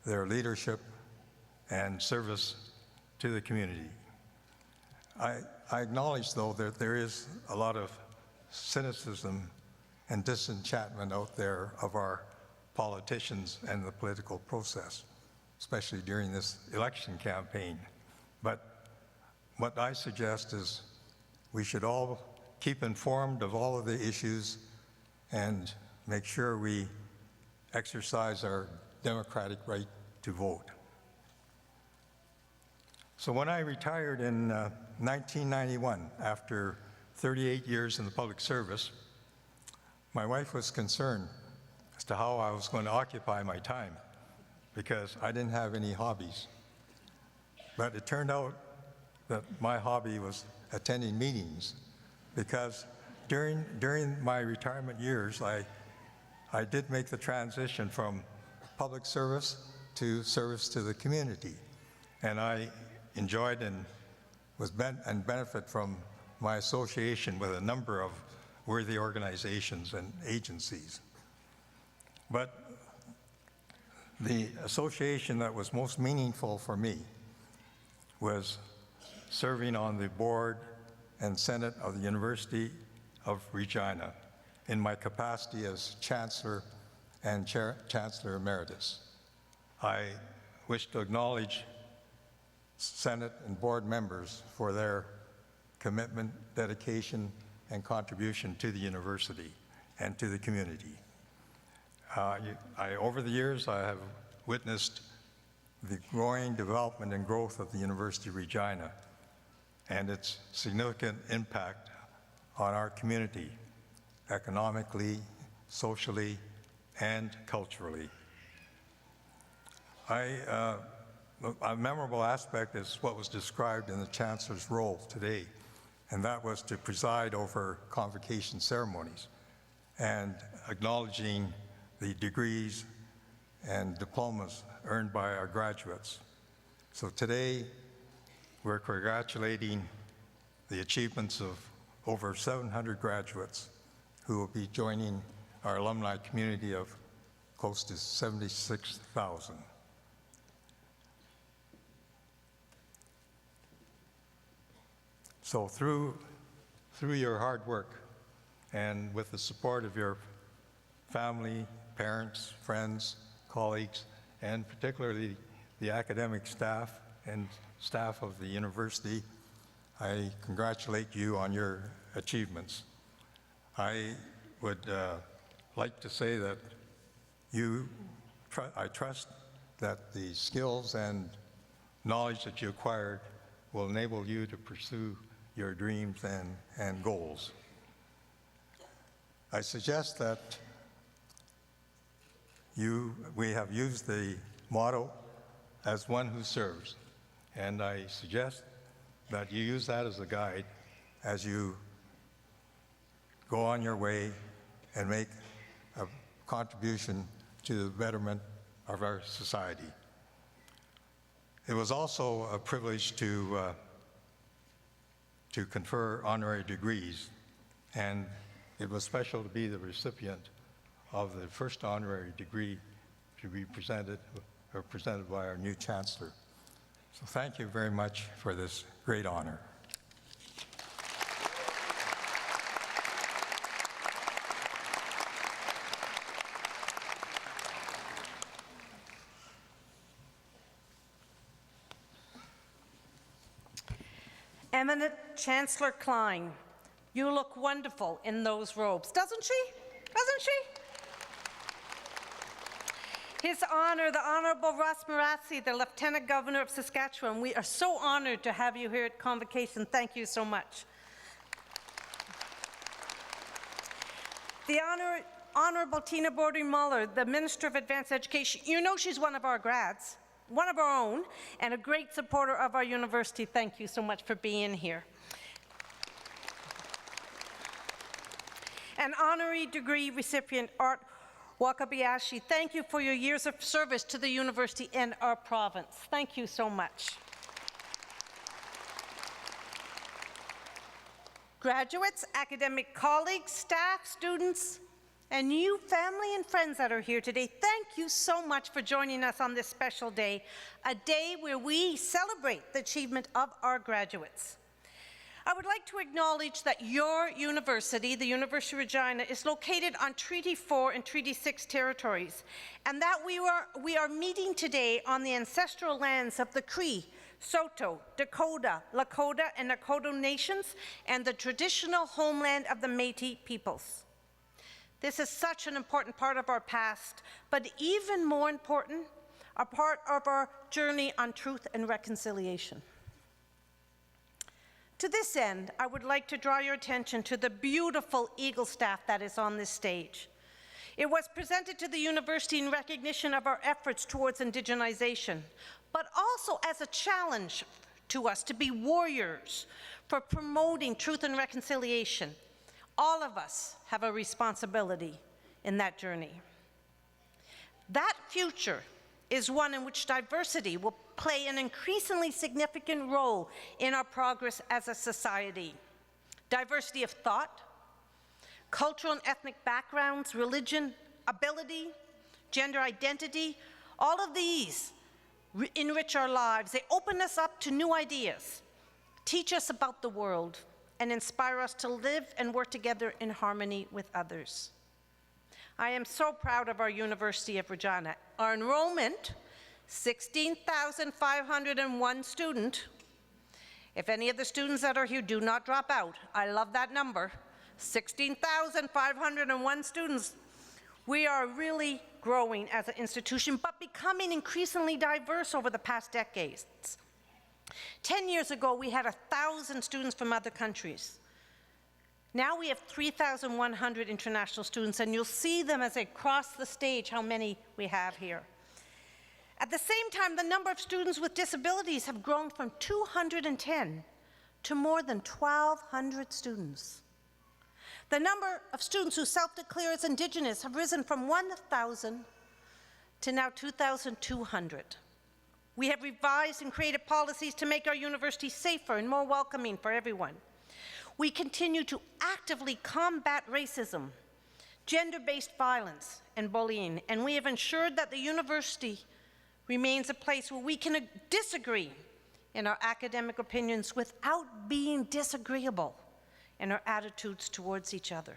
their leadership and service to the community. I acknowledge, though, that there is a lot of cynicism and disenchantment out there of our politicians and the political process, especially during this election campaign. But what I suggest is we should all keep informed of all of the issues and make sure we exercise our democratic right to vote. So when I retired in 1991, after 38 years in the public service, my wife was concerned as to how I was going to occupy my time because I didn't have any hobbies. But it turned out that my hobby was attending meetings because during my retirement years, I did make the transition from public service to service to the community. And I enjoyed and benefit from my association with a number of worthy organizations and agencies. But the association that was most meaningful for me was serving on the board and Senate of the University of Regina in my capacity as Chancellor and Chancellor Emeritus. I wish to acknowledge Senate and board members for their commitment, dedication, and contribution to the university and to the community. Over the years, I have witnessed the growing development and growth of the University of Regina and its significant impact on our community, economically, socially, and culturally. A memorable aspect is what was described in the Chancellor's role today, and that was to preside over convocation ceremonies and acknowledging the degrees and diplomas earned by our graduates. So today, we're congratulating the achievements of over 700 graduates who will be joining our alumni community of close to 76,000. So through your hard work and with the support of your family, parents, friends, colleagues, and particularly the academic staff and staff of the university, I congratulate you on your achievements. I would like to say that I trust that the skills and knowledge that you acquired will enable you to pursue your dreams and goals. I suggest that we have used the motto, "As one who serves," and I suggest that you use that as a guide as you go on your way and make a contribution to the betterment of our society. It was also a privilege to confer honorary degrees, and it was special to be the recipient of the first honorary degree to be presented by our new Chancellor. So thank you very much for this great honor. Eminent Chancellor Klein, you look wonderful in those robes, doesn't she? Doesn't she? His Honor, the Honorable Russ Marazzi, the Lieutenant Governor of Saskatchewan, we are so honored to have you here at Convocation. Thank you so much. The Honorable Tina Beaudry-Muller, the Minister of Advanced Education. You know she's one of our grads, one of our own, and a great supporter of our university. Thank you so much for being here. An honorary degree recipient, Art Wakabayashi, thank you for your years of service to the university and our province. Thank you so much. Graduates, academic colleagues, staff, students, and you family and friends that are here today, thank you so much for joining us on this special day, a day where we celebrate the achievement of our graduates. I would like to acknowledge that your university, the University of Regina, is located on Treaty 4 and Treaty 6 territories, and that we are meeting today on the ancestral lands of the Cree, Saulteaux, Dakota, Lakota, and Nakota nations, and the traditional homeland of the Métis peoples. This is such an important part of our past, but even more important, a part of our journey on truth and reconciliation. To this end, I would like to draw your attention to the beautiful Eagle staff that is on this stage. It was presented to the university in recognition of our efforts towards indigenization, but also as a challenge to us to be warriors for promoting truth and reconciliation, All of us have a responsibility in that journey. That future is one in which diversity will play an increasingly significant role in our progress as a society. Diversity of thought, cultural and ethnic backgrounds, religion, ability, gender identity, all of these enrich our lives. They open us up to new ideas, teach us about the world, and inspire us to live and work together in harmony with others. I am so proud of our University of Regina. Our enrollment, 16,501 students. If any of the students that are here do not drop out, I love that number, 16,501 students. We are really growing as an institution, but becoming increasingly diverse over the past decades. 10 years ago, we had 1,000 students from other countries. Now we have 3,100 international students, and you'll see them as they cross the stage, how many we have here. At the same time, the number of students with disabilities have grown from 210 to more than 1,200 students. The number of students who self-declare as Indigenous have risen from 1,000 to now 2,200. We have revised and created policies to make our university safer and more welcoming for everyone. We continue to actively combat racism, gender-based violence, and bullying, and we have ensured that the university remains a place where we can disagree in our academic opinions without being disagreeable in our attitudes towards each other.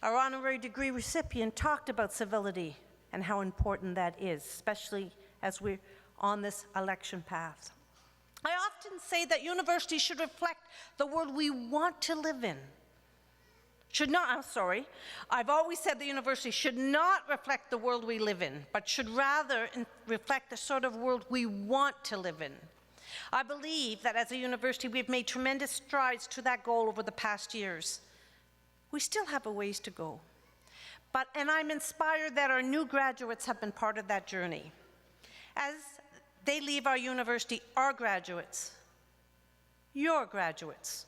Our honorary degree recipient talked about civility and how important that is, especially as we're on this election path. I often say that universities should reflect the world we want to live in. I've always said the university should not reflect the world we live in, but should rather reflect the sort of world we want to live in. I believe that as a university, we've made tremendous strides to that goal over the past years. We still have a ways to go. And I'm inspired that our new graduates have been part of that journey. As they leave our university, our graduates, your graduates,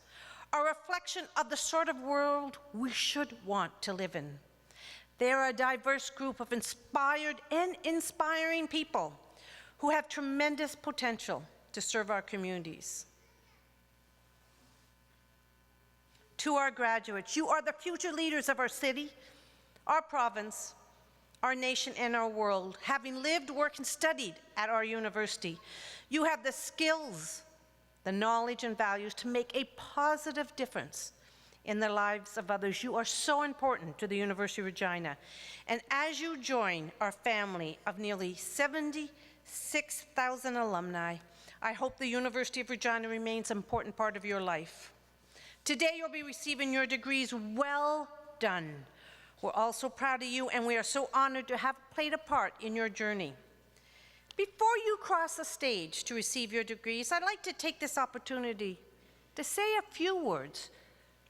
are a reflection of the sort of world we should want to live in. They're a diverse group of inspired and inspiring people who have tremendous potential to serve our communities. To our graduates, you are the future leaders of our city, our province, our nation, and our world. Having lived, worked, and studied at our university, you have the skills, the knowledge, and values to make a positive difference in the lives of others. You are so important to the University of Regina. And as you join our family of nearly 76,000 alumni, I hope the University of Regina remains an important part of your life. Today, you'll be receiving your degrees. Well done. We're also proud of you, and we are so honored to have played a part in your journey. Before you cross the stage to receive your degrees, I'd like to take this opportunity to say a few words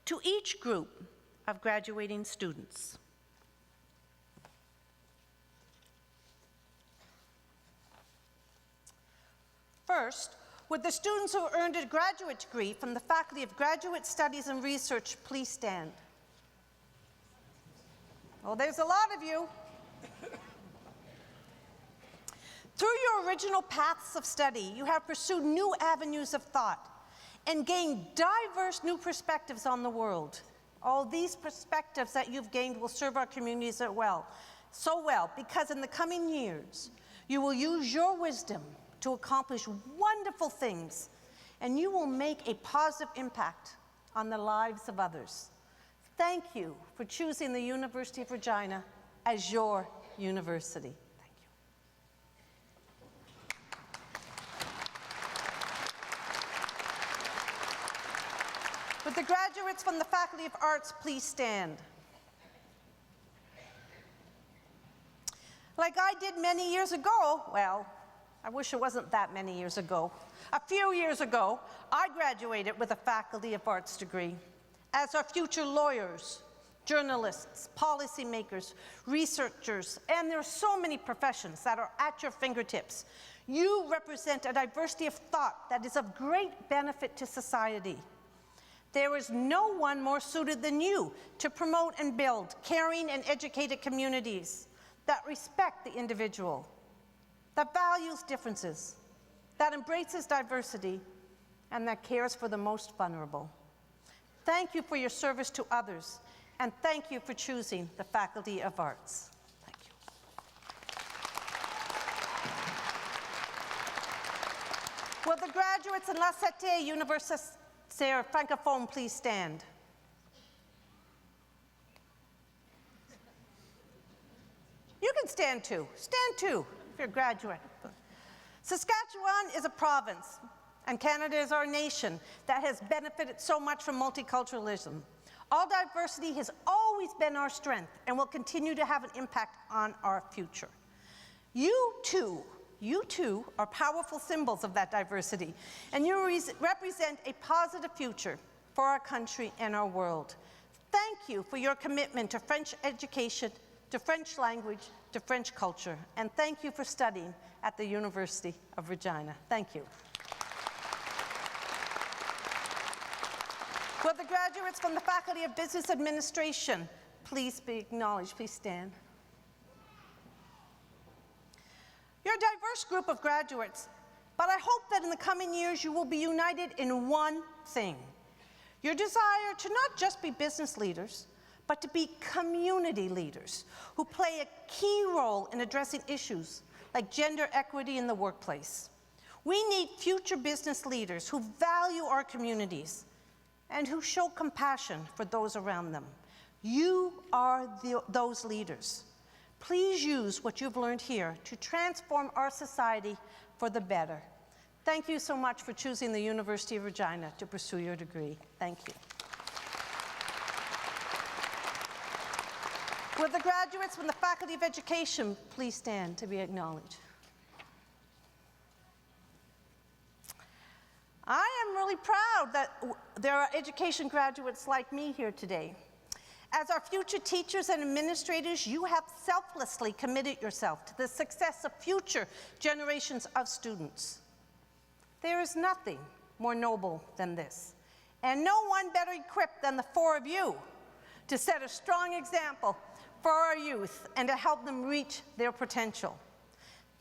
to each group of graduating students. First, would the students who earned a graduate degree from the Faculty of Graduate Studies and Research please stand? Oh, there's a lot of you. Through your original paths of study, you have pursued new avenues of thought and gained diverse new perspectives on the world. All these perspectives that you've gained will serve our communities so well, because in the coming years, you will use your wisdom to accomplish wonderful things, and you will make a positive impact on the lives of others. Thank you for choosing the University of Regina as your university. Thank you. Would the graduates from the Faculty of Arts please stand? Like I did many years ago, well, I wish it wasn't that many years ago. A few years ago, I graduated with a Faculty of Arts degree. As our future lawyers, journalists, policymakers, researchers, and there are so many professions that are at your fingertips, you represent a diversity of thought that is of great benefit to society. There is no one more suited than you to promote and build caring and educated communities that respect the individual, that values differences, that embraces diversity, and that cares for the most vulnerable. Thank you for your service to others, and thank you for choosing the Faculty of Arts. Thank you. Will the graduates in La Cité Universitaire Francophone please stand? You can stand too. Stand too if you're a graduate. Saskatchewan is a province, and Canada is our nation that has benefited so much from multiculturalism. All diversity has always been our strength and will continue to have an impact on our future. You too are powerful symbols of that diversity, and you represent a positive future for our country and our world. Thank you for your commitment to French education, to French language, to French culture, and thank you for studying at the University of Regina. Thank you. Will the graduates from the Faculty of Business Administration please be acknowledged? Please stand. You're a diverse group of graduates, but I hope that in the coming years you will be united in one thing: your desire to not just be business leaders, but to be community leaders who play a key role in addressing issues like gender equity in the workplace. We need future business leaders who value our communities and who show compassion for those around them. You are those leaders. Please use what you've learned here to transform our society for the better. Thank you so much for choosing the University of Regina to pursue your degree. Thank you. Will the graduates from the Faculty of Education please stand to be acknowledged? I am really proud that there are education graduates like me here today. As our future teachers and administrators, you have selflessly committed yourself to the success of future generations of students. There is nothing more noble than this, and no one better equipped than the four of you to set a strong example for our youth and to help them reach their potential.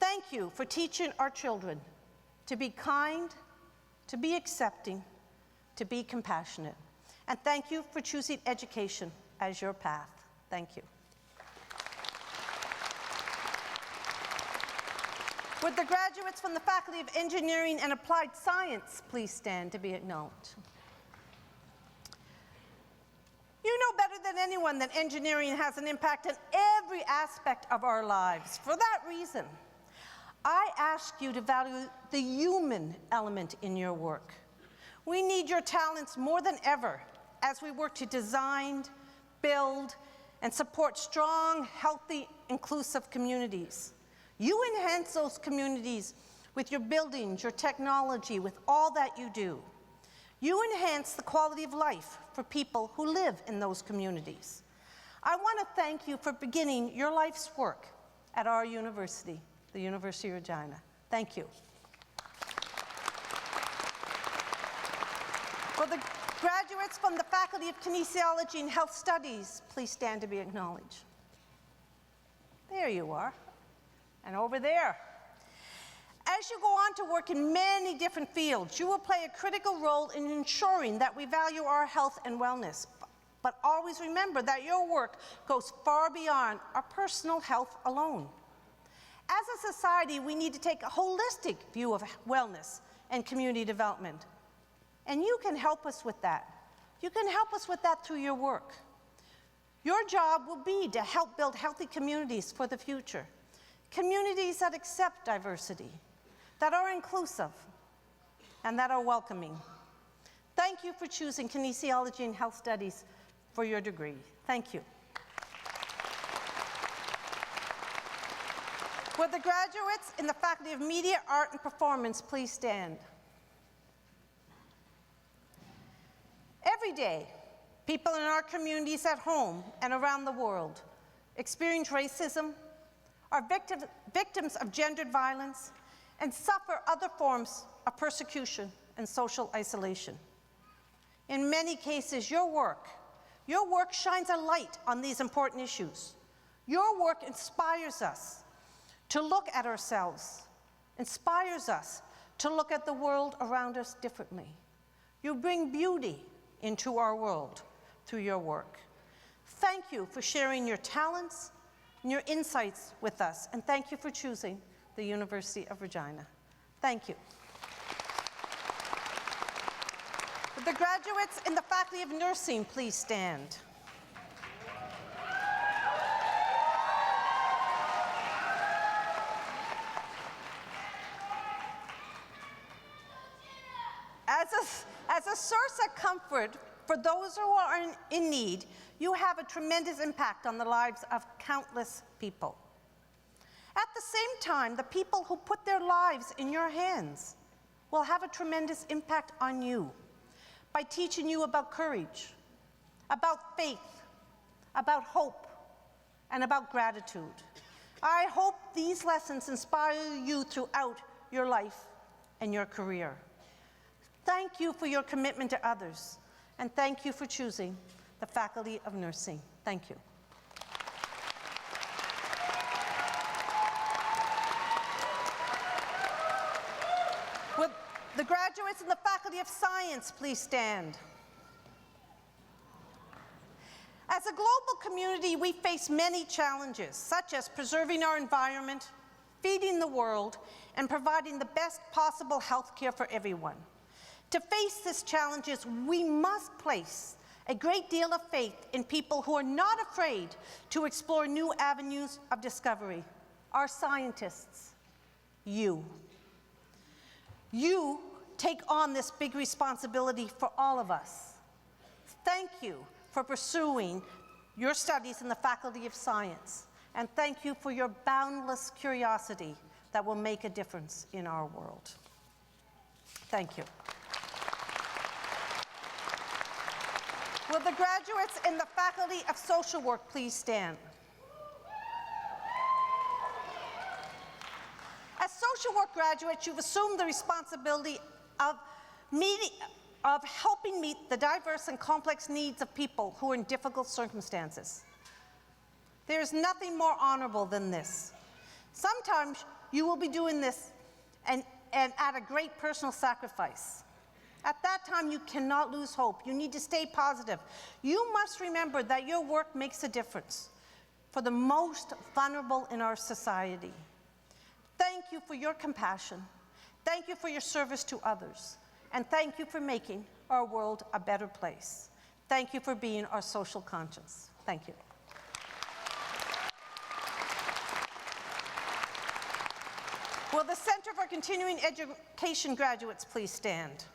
Thank you for teaching our children to be kind, to be accepting, to be compassionate. And thank you for choosing education as your path. Thank you. Would the graduates from the Faculty of Engineering and Applied Science please stand to be acknowledged? You know better than anyone that engineering has an impact on every aspect of our lives. For that reason, I ask you to value the human element in your work. We need your talents more than ever as we work to design, build, and support strong, healthy, inclusive communities. You enhance those communities with your buildings, your technology, with all that you do. You enhance the quality of life for people who live in those communities. I want to thank you for beginning your life's work at our university, the University of Regina. Thank you. Will the graduates from the Faculty of Kinesiology and Health Studies please stand to be acknowledged? There you are, and over there. As you go on to work in many different fields, you will play a critical role in ensuring that we value our health and wellness. But always remember that your work goes far beyond our personal health alone. As a society, we need to take a holistic view of wellness and community development. And you can help us with that. You can help us with that through your work. Your job will be to help build healthy communities for the future. Communities that accept diversity, that are inclusive, and that are welcoming. Thank you for choosing Kinesiology and Health Studies for your degree. Thank you. Will the graduates in the Faculty of Media, Art, and Performance please stand? Every day, people in our communities at home and around the world experience racism, are victims of gendered violence, and suffer other forms of persecution and social isolation. In many cases, your work shines a light on these important issues. Your work inspires us to look at ourselves, inspires us to look at the world around us differently. You bring beauty into our world through your work. Thank you for sharing your talents and your insights with us, and thank you for choosing the University of Regina. Thank you. Would the graduates in the Faculty of Nursing please stand? As a source of comfort for those who are in need, you have a tremendous impact on the lives of countless people. At the same time, the people who put their lives in your hands will have a tremendous impact on you by teaching you about courage, about faith, about hope, and about gratitude. I hope these lessons inspire you throughout your life and your career. Thank you for your commitment to others, and thank you for choosing the Faculty of Nursing. Thank you. Would the graduates in the Faculty of Science please stand? As a global community, we face many challenges, such as preserving our environment, feeding the world, and providing the best possible health care for everyone. To face these challenges, we must place a great deal of faith in people who are not afraid to explore new avenues of discovery. Our scientists, you. You take on this big responsibility for all of us. Thank you for pursuing your studies in the Faculty of Science, and thank you for your boundless curiosity that will make a difference in our world. Thank you. Will the graduates in the Faculty of Social Work please stand? As social work graduates, you've assumed the responsibility of helping meet the diverse and complex needs of people who are in difficult circumstances. There is nothing more honorable than this. Sometimes you will be doing this and at a great personal sacrifice. At that time, you cannot lose hope. You need to stay positive. You must remember that your work makes a difference for the most vulnerable in our society. Thank you for your compassion. Thank you for your service to others. And thank you for making our world a better place. Thank you for being our social conscience. Thank you. Will the Center for Continuing Education graduates please stand?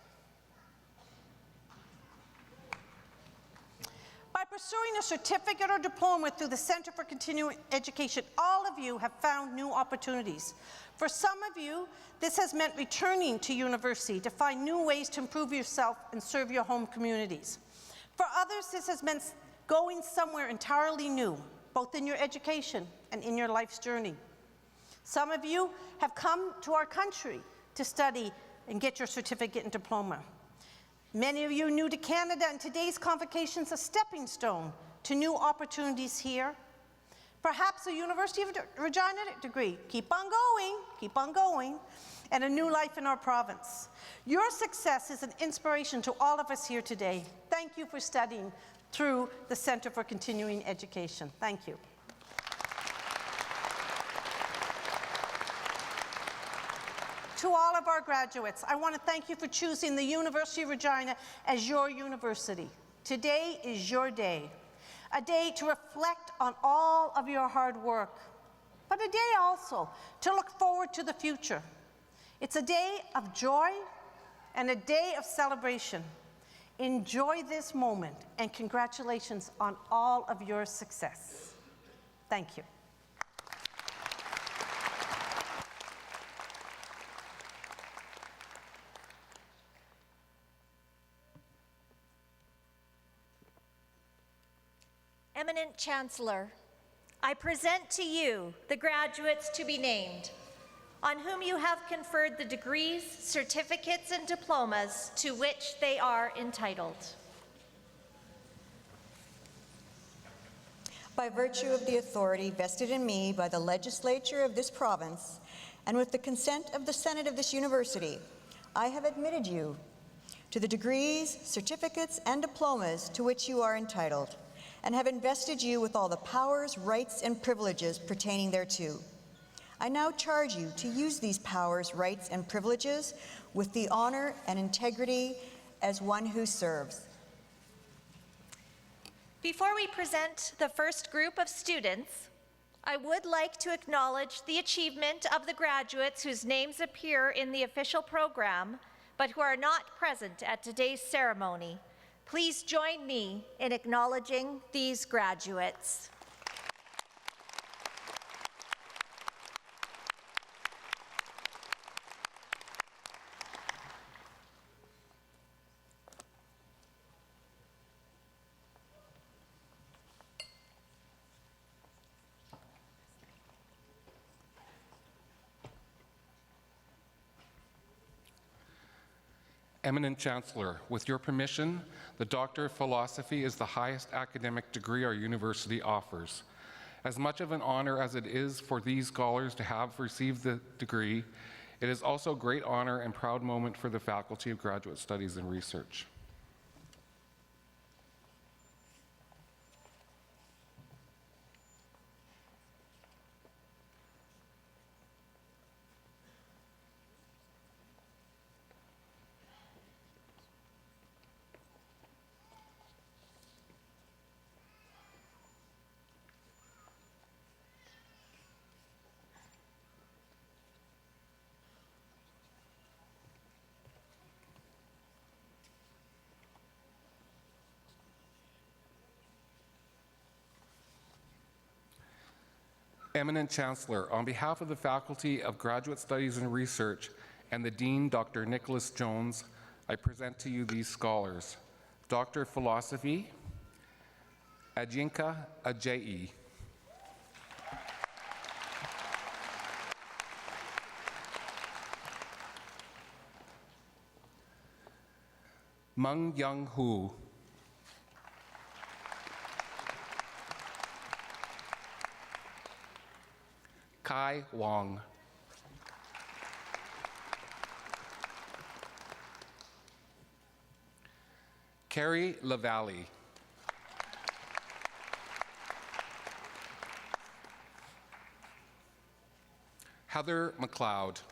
By pursuing a certificate or diploma through the Center for Continuing Education, all of you have found new opportunities. For some of you, this has meant returning to university to find new ways to improve yourself and serve your home communities. For others, this has meant going somewhere entirely new, both in your education and in your life's journey. Some of you have come to our country to study and get your certificate and diploma. Many of you are new to Canada, and today's convocation is a stepping stone to new opportunities here. Perhaps a University of Regina degree. Keep on going, and a new life in our province. Your success is an inspiration to all of us here today. Thank you for studying through the Center for Continuing Education. Thank you. To all of our graduates, I want to thank you for choosing the University of Regina as your university. Today is your day, a day to reflect on all of your hard work, but a day also to look forward to the future. It's a day of joy and a day of celebration. Enjoy this moment, and congratulations on all of your success. Thank you. Eminent Chancellor, I present to you the graduates to be named, on whom you have conferred the degrees, certificates, and diplomas to which they are entitled. By virtue of the authority vested in me by the legislature of this province, and with the consent of the Senate of this university, I have admitted you to the degrees, certificates, and diplomas to which you are entitled, and have invested you with all the powers, rights, and privileges pertaining thereto. I now charge you to use these powers, rights, and privileges with the honor and integrity as one who serves. Before we present the first group of students, I would like to acknowledge the achievement of the graduates whose names appear in the official program, but who are not present at today's ceremony. Please join me in acknowledging these graduates. Eminent Chancellor, with your permission, the Doctor of Philosophy is the highest academic degree our university offers. As much of an honor as it is for these scholars to have received the degree, it is also a great honor and proud moment for the Faculty of Graduate Studies and Research. Eminent Chancellor, on behalf of the Faculty of Graduate Studies and Research and the Dean, Dr. Nicholas Jones, I present to you these scholars. Doctor of Philosophy, Ajinka Ajayi. Meng Young Hu. Kai Wong. Carrie LaValle. Heather McLeod.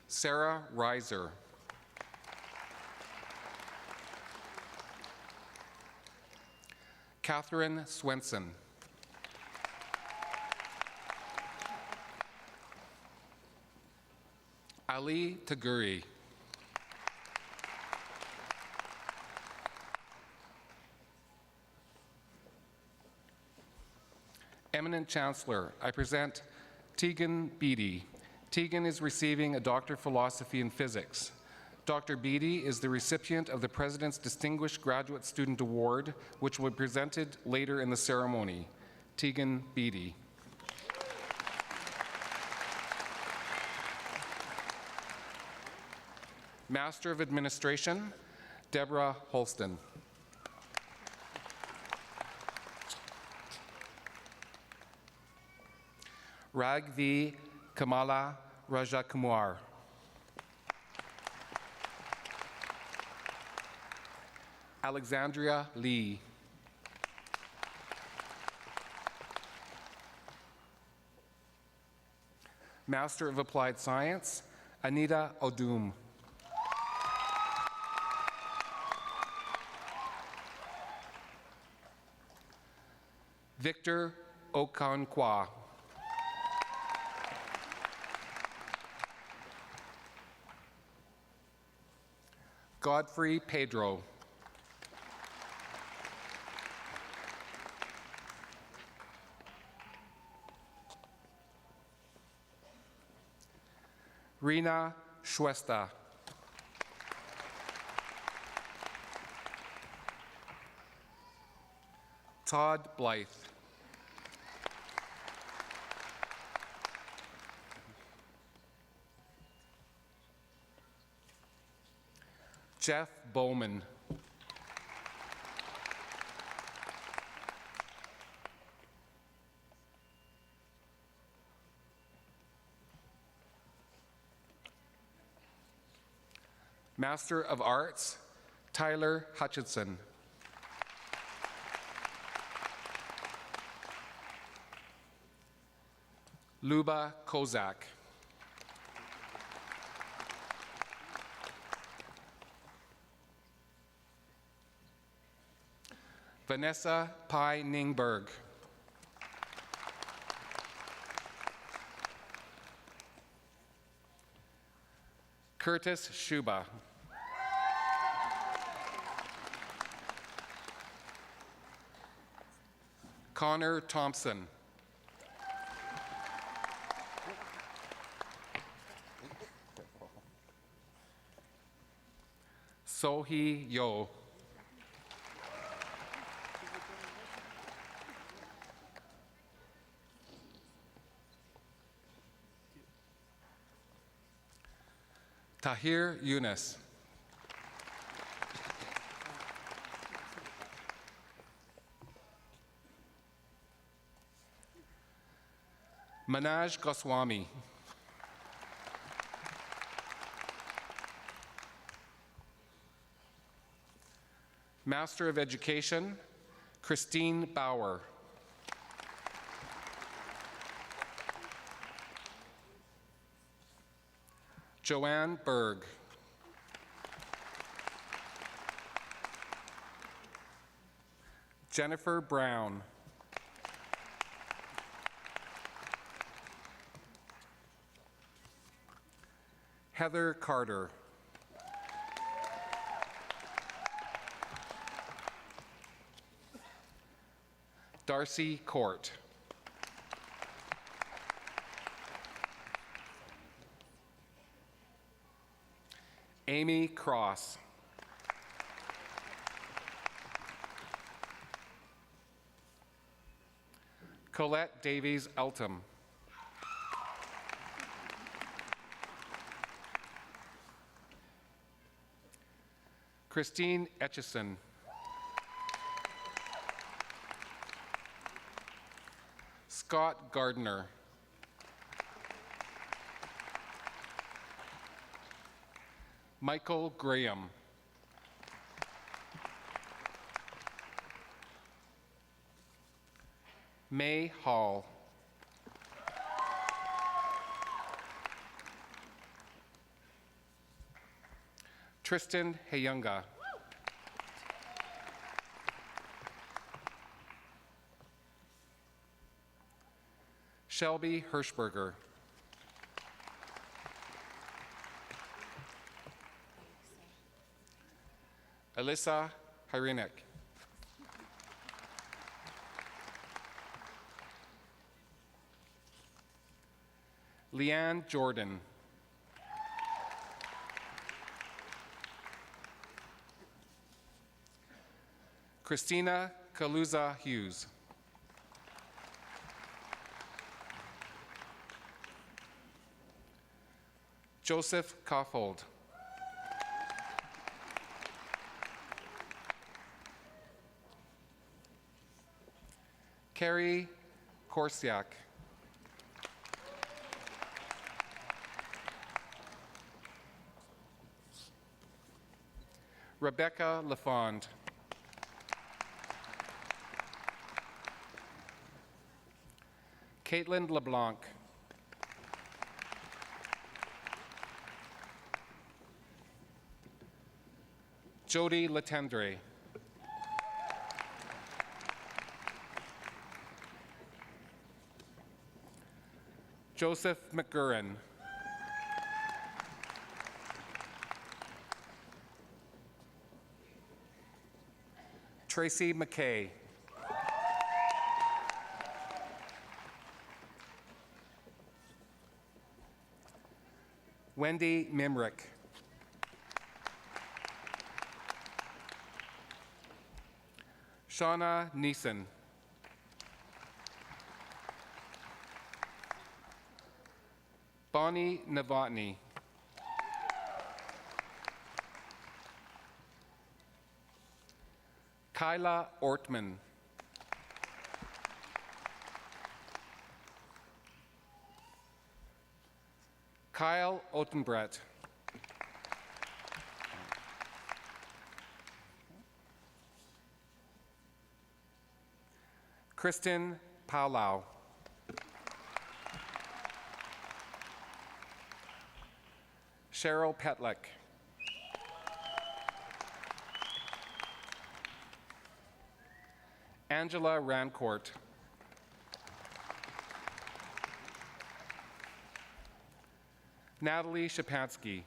Sarah Reiser. Catherine Swenson. Ali Taguri. Eminent Chancellor, I present Tegan Beattie. Tegan is receiving a Doctor of Philosophy in Physics. Dr. Beattie is the recipient of the President's Distinguished Graduate Student Award, which will be presented later in the ceremony. Tegan Beattie. Master of Administration, Deborah Holston. Ragvi Kamala Rajakumar. Alexandria Lee. Master of Applied Science, Anita Odum. Victor Okonkwa. Godfrey Pedro. Rena Schwesta. Todd Blythe. Jeff Bowman. Master of Arts, Tyler Hutchinson. Luba Kozak. Vanessa Pai Ningberg. Curtis Shuba. Connor Thompson. Sohee Yo. Tahir Yunus. Manaj Goswami. Master of Education, Christine Bauer. Joanne Berg. Jennifer Brown. Heather Carter. Darcy Court. Amy Cross. Colette Davies Eltham. Christine Etchison. Scott Gardner. Michael Graham. May Hall. Tristan Hayunga. Shelby Hirschberger. Alyssa Hyrinek. Leanne Jordan. Christina Kaluza Hughes. Joseph Koffold. Carrie Korsiak. Rebecca LaFond. Caitlin LeBlanc. Jody Latendre. Joseph McGurran. Tracy McKay. Wendy Mimrick. Shauna Neeson. Bonnie Novotny. Kyla Ortman. Kyle Otenbrett. Kristen Paulau. Cheryl Petlick. Angela Rancourt. Natalie Shapansky.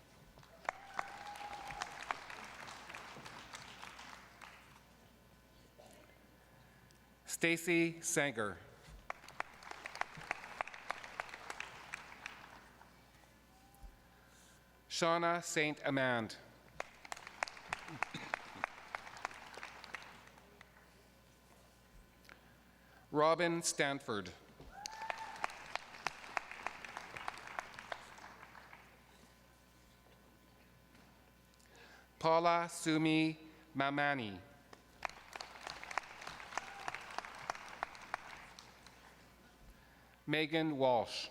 Stacy Sanger. Shauna St. Amand. Robin Stanford. Paula Sumi Mamani. Megan Walsh.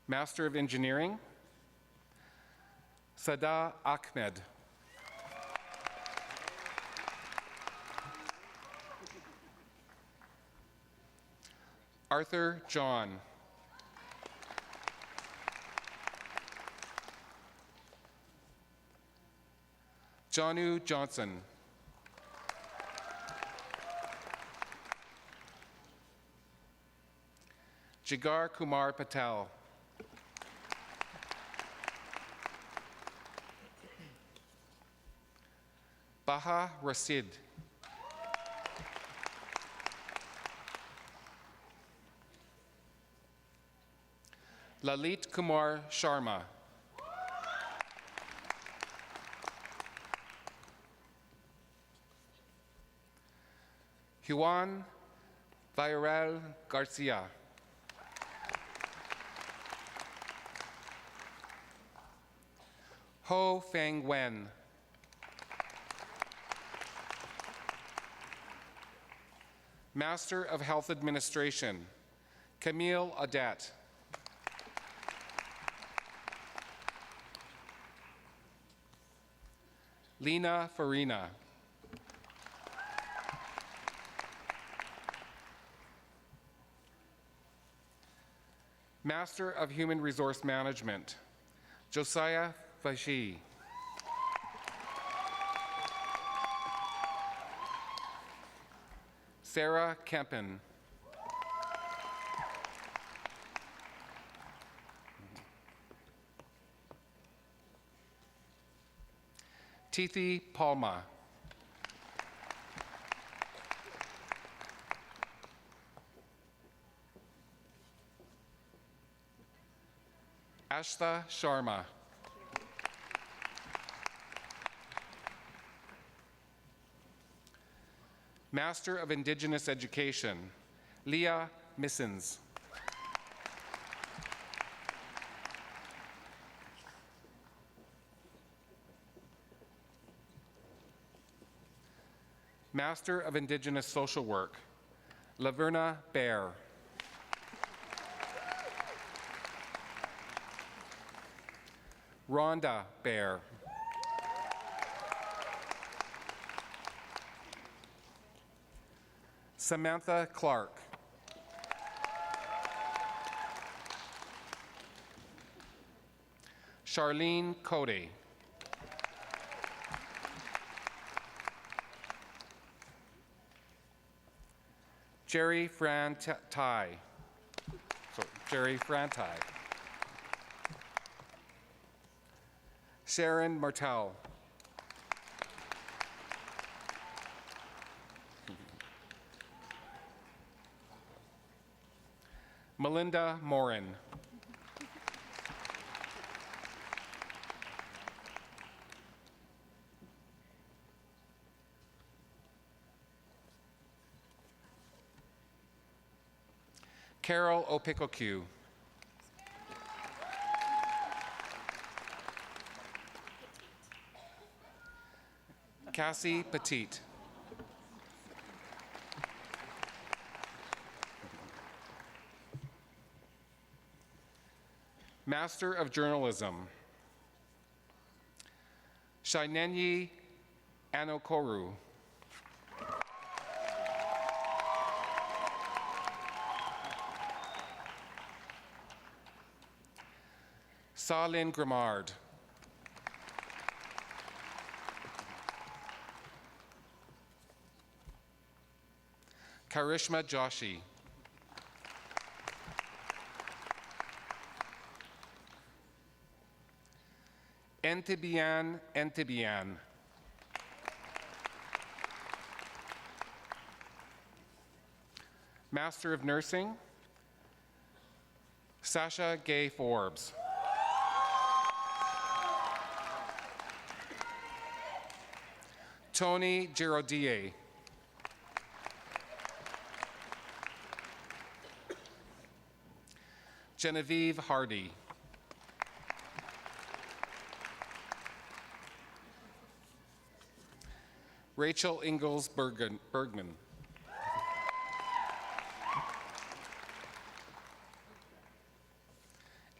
Master of Engineering, Sada Ahmed. Arthur John. Jonu Johnson. Jigar Kumar Patel. Baha Rasid. Lalit Kumar Sharma. Juan Villarreal Garcia. Ho Feng Wen. Master of Health Administration, Camille Adet. Lena Farina. Master of Human Resource Management, Josiah Vashi. Sarah Kempen. Tithi Palma. Ashta Sharma. Master of Indigenous Education, Leah Missens. Master of Indigenous Social Work, Laverna Bear. Rhonda Bear. Samantha Clark. Charlene Cody. Jerry Frantai. Jerry Frantai. Sharon Martel. Melinda Morin. Carol Opikoku. Cassie Petit. Master of Journalism, Shainenyi Anokoru. Salin Grimard. Karishma Joshi. Entibian. Master of Nursing, Sasha Gay Forbes. Tony Giraudier. Genevieve Hardy. Rachel Ingalls Bergman.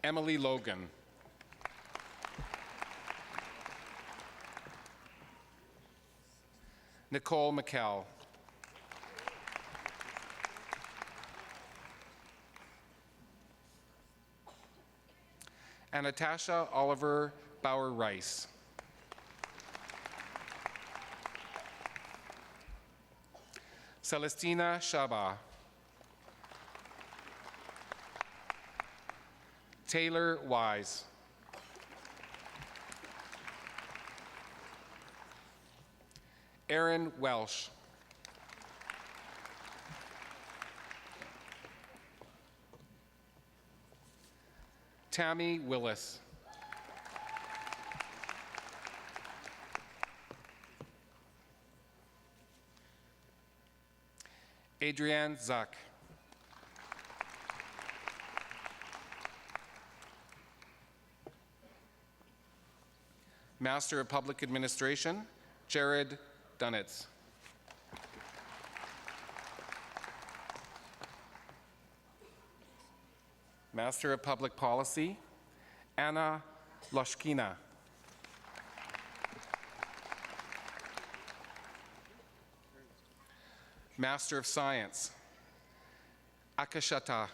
Emily Logan. Nicole McCall. And Natasha Oliver Bauer-Rice. Celestina Shaba. Taylor Wise. Aaron Welsh. Tammy Willis. Adrienne Zuck. Master of Public Administration, Jared Dunitz. Master of Public Policy, Anna Loshkina. Master of Science, Akashata.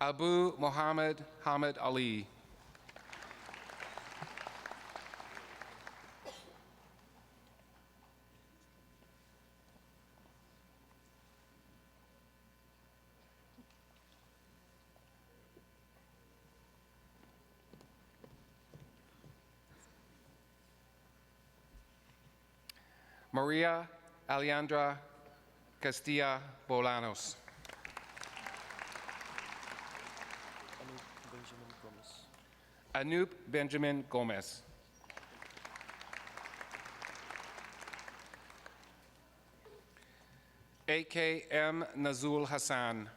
Abu Mohammed Hamid Ali. Maria Alejandra Castilla Bolanos. Anoop Benjamin Gomez. AKM Nazul Hassan.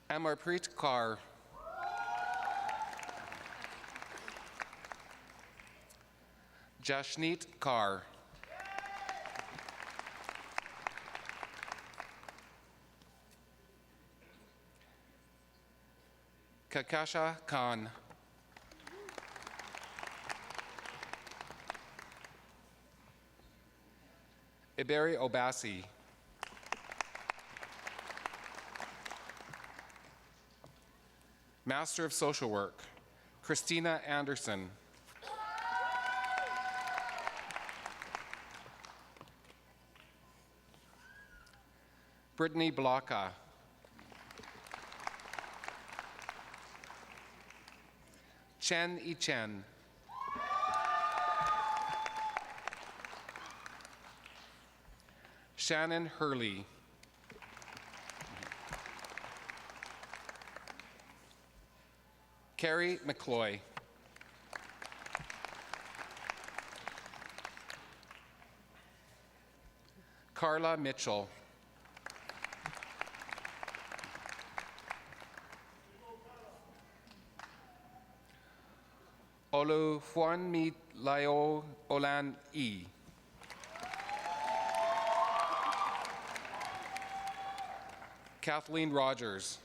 Amarpreet Kaur. Jashneet Kaur. Kakasha Khan. Iberi Obasi. Master of Social Work, Christina Anderson. Brittany Blocka. Chen Ichen. Shannon Hurley. Carrie McCloy. Carla Mitchell. Olufuanmilayo Olan E. Kathleen Rogers.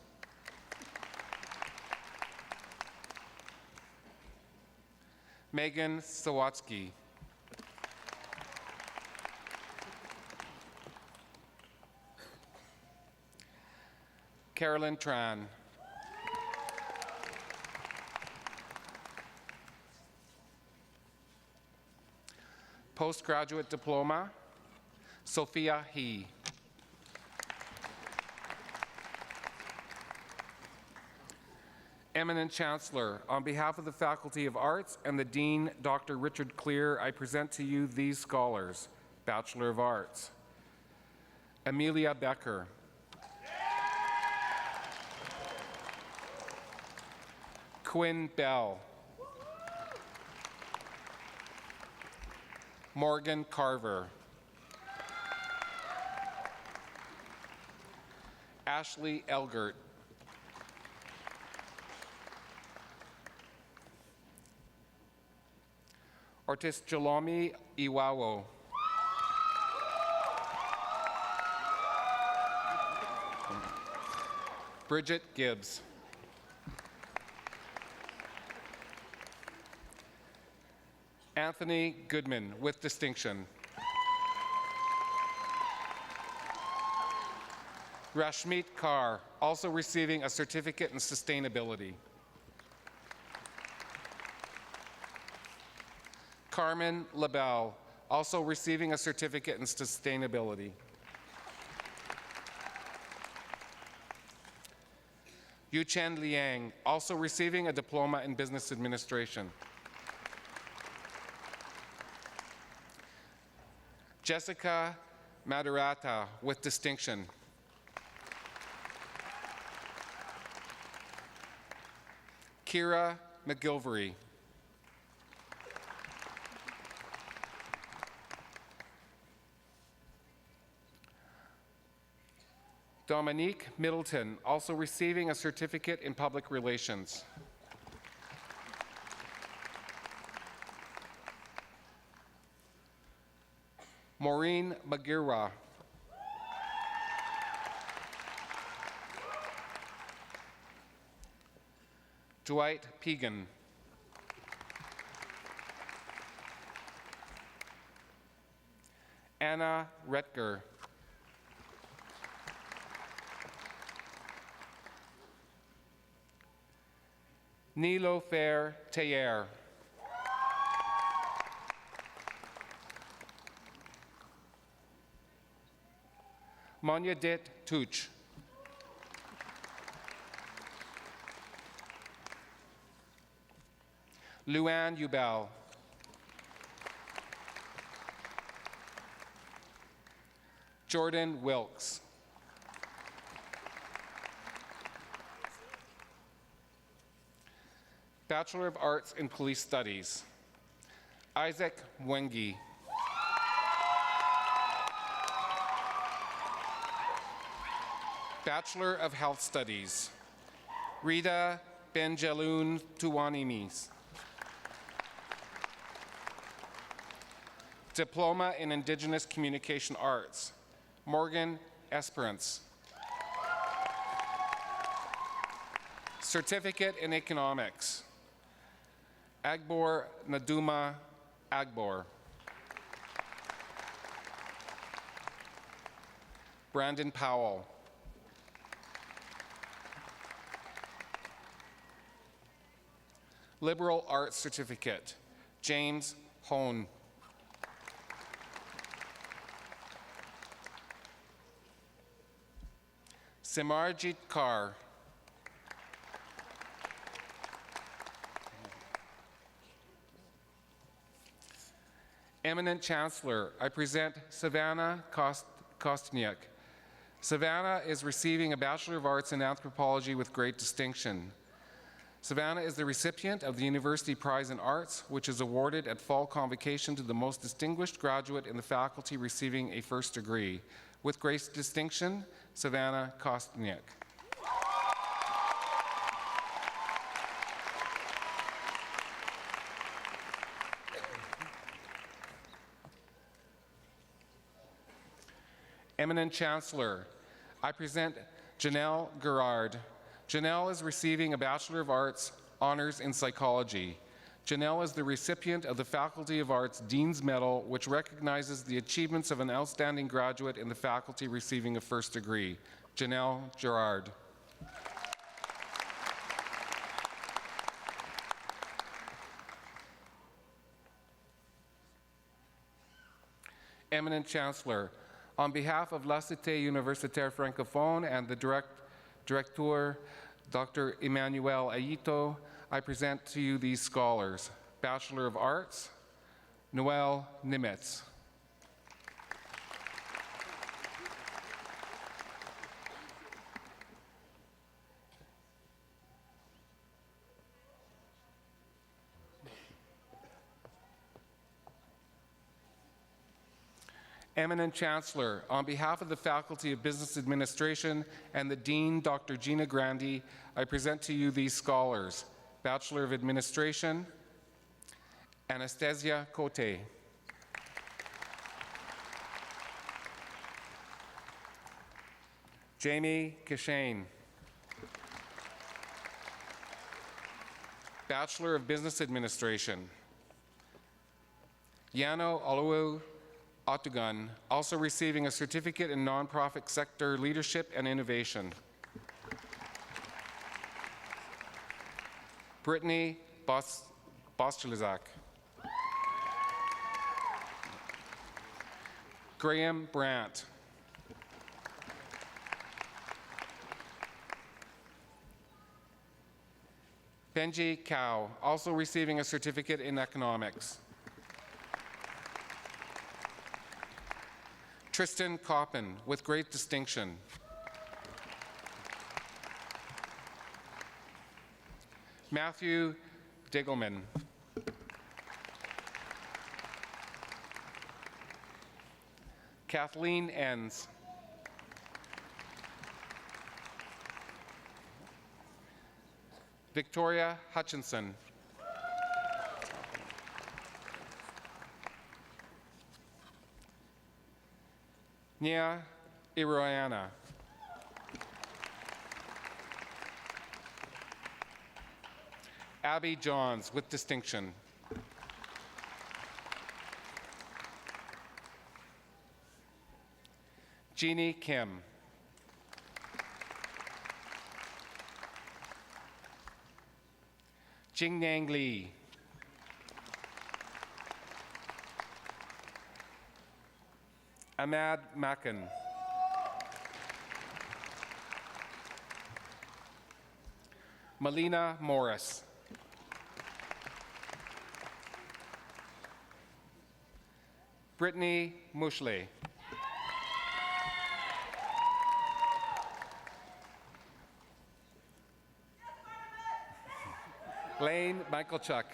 Megan Sawatsky. Carolyn Tran. Postgraduate diploma, Sophia He. Eminent Chancellor, on behalf of the Faculty of Arts and the Dean, Dr. Richard Clear, I present to you these scholars. Bachelor of Arts. Amelia Becker. Quinn Bell. Morgan Carver. Ashley Elgert. Ortiz Jalomi Iwawo. Bridget Gibbs. Anthony Goodman with distinction. Rashmeet Kaur, also receiving a certificate in sustainability. Carmen LaBelle, also receiving a certificate in sustainability. Yuchen Liang, also receiving a diploma in business administration. Jessica Madarata with distinction. Kira McGilvery. Dominique Middleton, also receiving a certificate in public relations. Maureen Magirwa. Dwight Pegan. Anna Retger. Nilofer Tayer. Monyadit Tuch. Luann Ubel. Jordan Wilkes. Bachelor of Arts in Police Studies. Isaac Mwengi. Bachelor of Health Studies. Rita Benjeloun Tuwanimis. Diploma in Indigenous Communication Arts. Morgan Esperance. Certificate in Economics. Agbor Naduma Agbor. Brandon Powell. Liberal Arts Certificate. James Hone. Simarjit Kaur. Eminent Chancellor, I present Savannah Kostniak. Savannah is receiving a Bachelor of Arts in Anthropology with great distinction. Savannah is the recipient of the University Prize in Arts, which is awarded at fall convocation to the most distinguished graduate in the faculty receiving a first degree. With great distinction, Savannah Kostniak. Eminent Chancellor, I present Janelle Gerard. Janelle is receiving a Bachelor of Arts Honors in Psychology. Janelle is the recipient of the Faculty of Arts Dean's Medal, which recognizes the achievements of an outstanding graduate in the faculty receiving a first degree. Janelle Gerard. Eminent Chancellor, on behalf of La Cité Universitaire Francophone and the Directeur, Dr. Emmanuel Ayito, I present to you these scholars. Bachelor of Arts, Noel Nimitz. Eminent Chancellor, on behalf of the Faculty of Business Administration and the Dean, Dr. Gina Grandi, I present to you these scholars. Bachelor of Administration, Anastasia Cote. Jamie Kishane. Bachelor of Business Administration. Yano Oluwu Otugun, also receiving a certificate in nonprofit sector leadership and innovation. Brittany Boschilizak. Graham Brandt. Benji Cow, also receiving a certificate in economics. Tristan Coppin, with great distinction. Matthew Diggleman. Kathleen Enns. Victoria Hutchinson. Nia Iroyana. Abby Johns, with distinction. Jeannie Kim. Jingnang Li. Ahmad Makan. Melina Morris. Brittany Mushley. Lane Michaelchuk.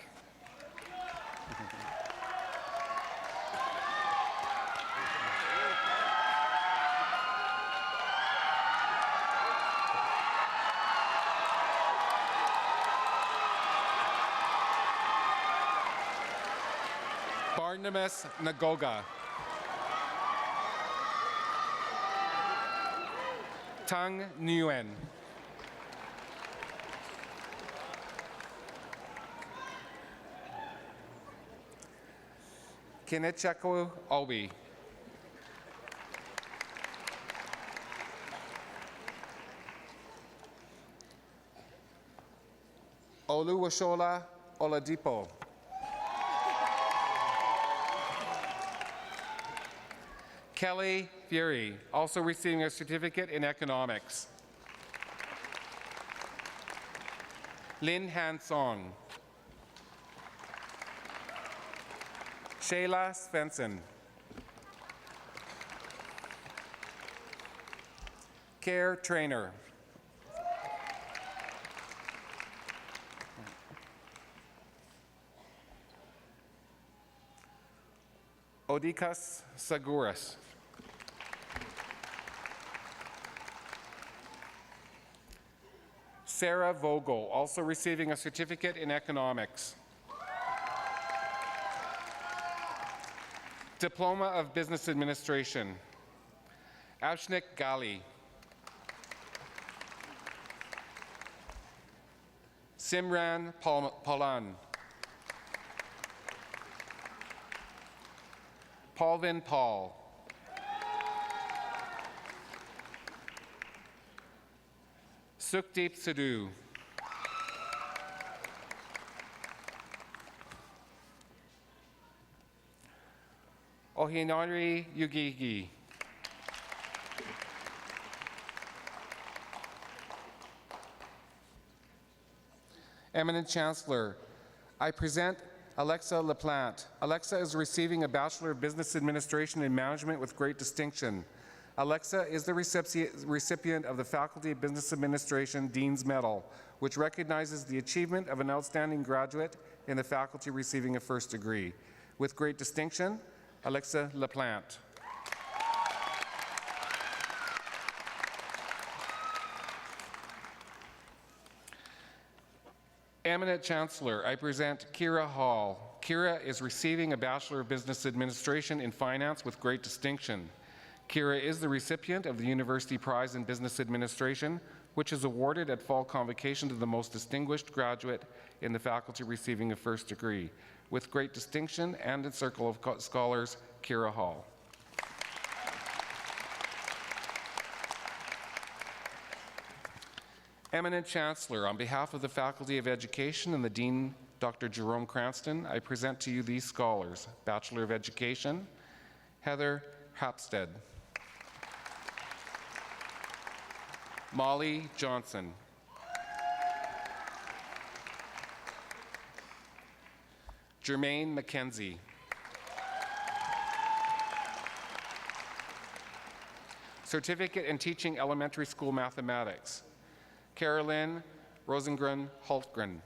Barnabas Nagoga. Tang Nguyen. Kinechako Obi. Oluwashola Oladipo. Kelly Fury, also receiving a certificate in economics. Lin Han Song. Shayla Svensson. Care Trainer. Odikas Saguras. Sarah Vogel, also receiving a certificate in economics. Diploma of Business Administration. Ashnik Gali. Simran Palan. Paulvin Paul. Sukhdeep Sidhu. Honorary Yugigi. Eminent Chancellor, I present Alexa Laplante. Alexa is receiving a Bachelor of Business Administration and Management with great distinction. Alexa is the recipient of the Faculty of Business Administration Dean's Medal, which recognizes the achievement of an outstanding graduate in the faculty receiving a first degree. With great distinction, Alexa Laplante. Eminent Chancellor, I present Kira Hall. Kira is receiving a Bachelor of Business Administration in Finance with great distinction. Kira is the recipient of the University Prize in Business Administration, which is awarded at Fall Convocation to the most distinguished graduate in the faculty receiving a first degree. With great distinction and in Circle of Scholars, Kira Hall. Eminent Chancellor, on behalf of the Faculty of Education and the Dean, Dr. Jerome Cranston, I present to you these scholars. Bachelor of Education, Heather Hapstead. Molly Johnson. Jermaine McKenzie. Certificate in Teaching Elementary School Mathematics, Carolyn Rosengren Hultgren.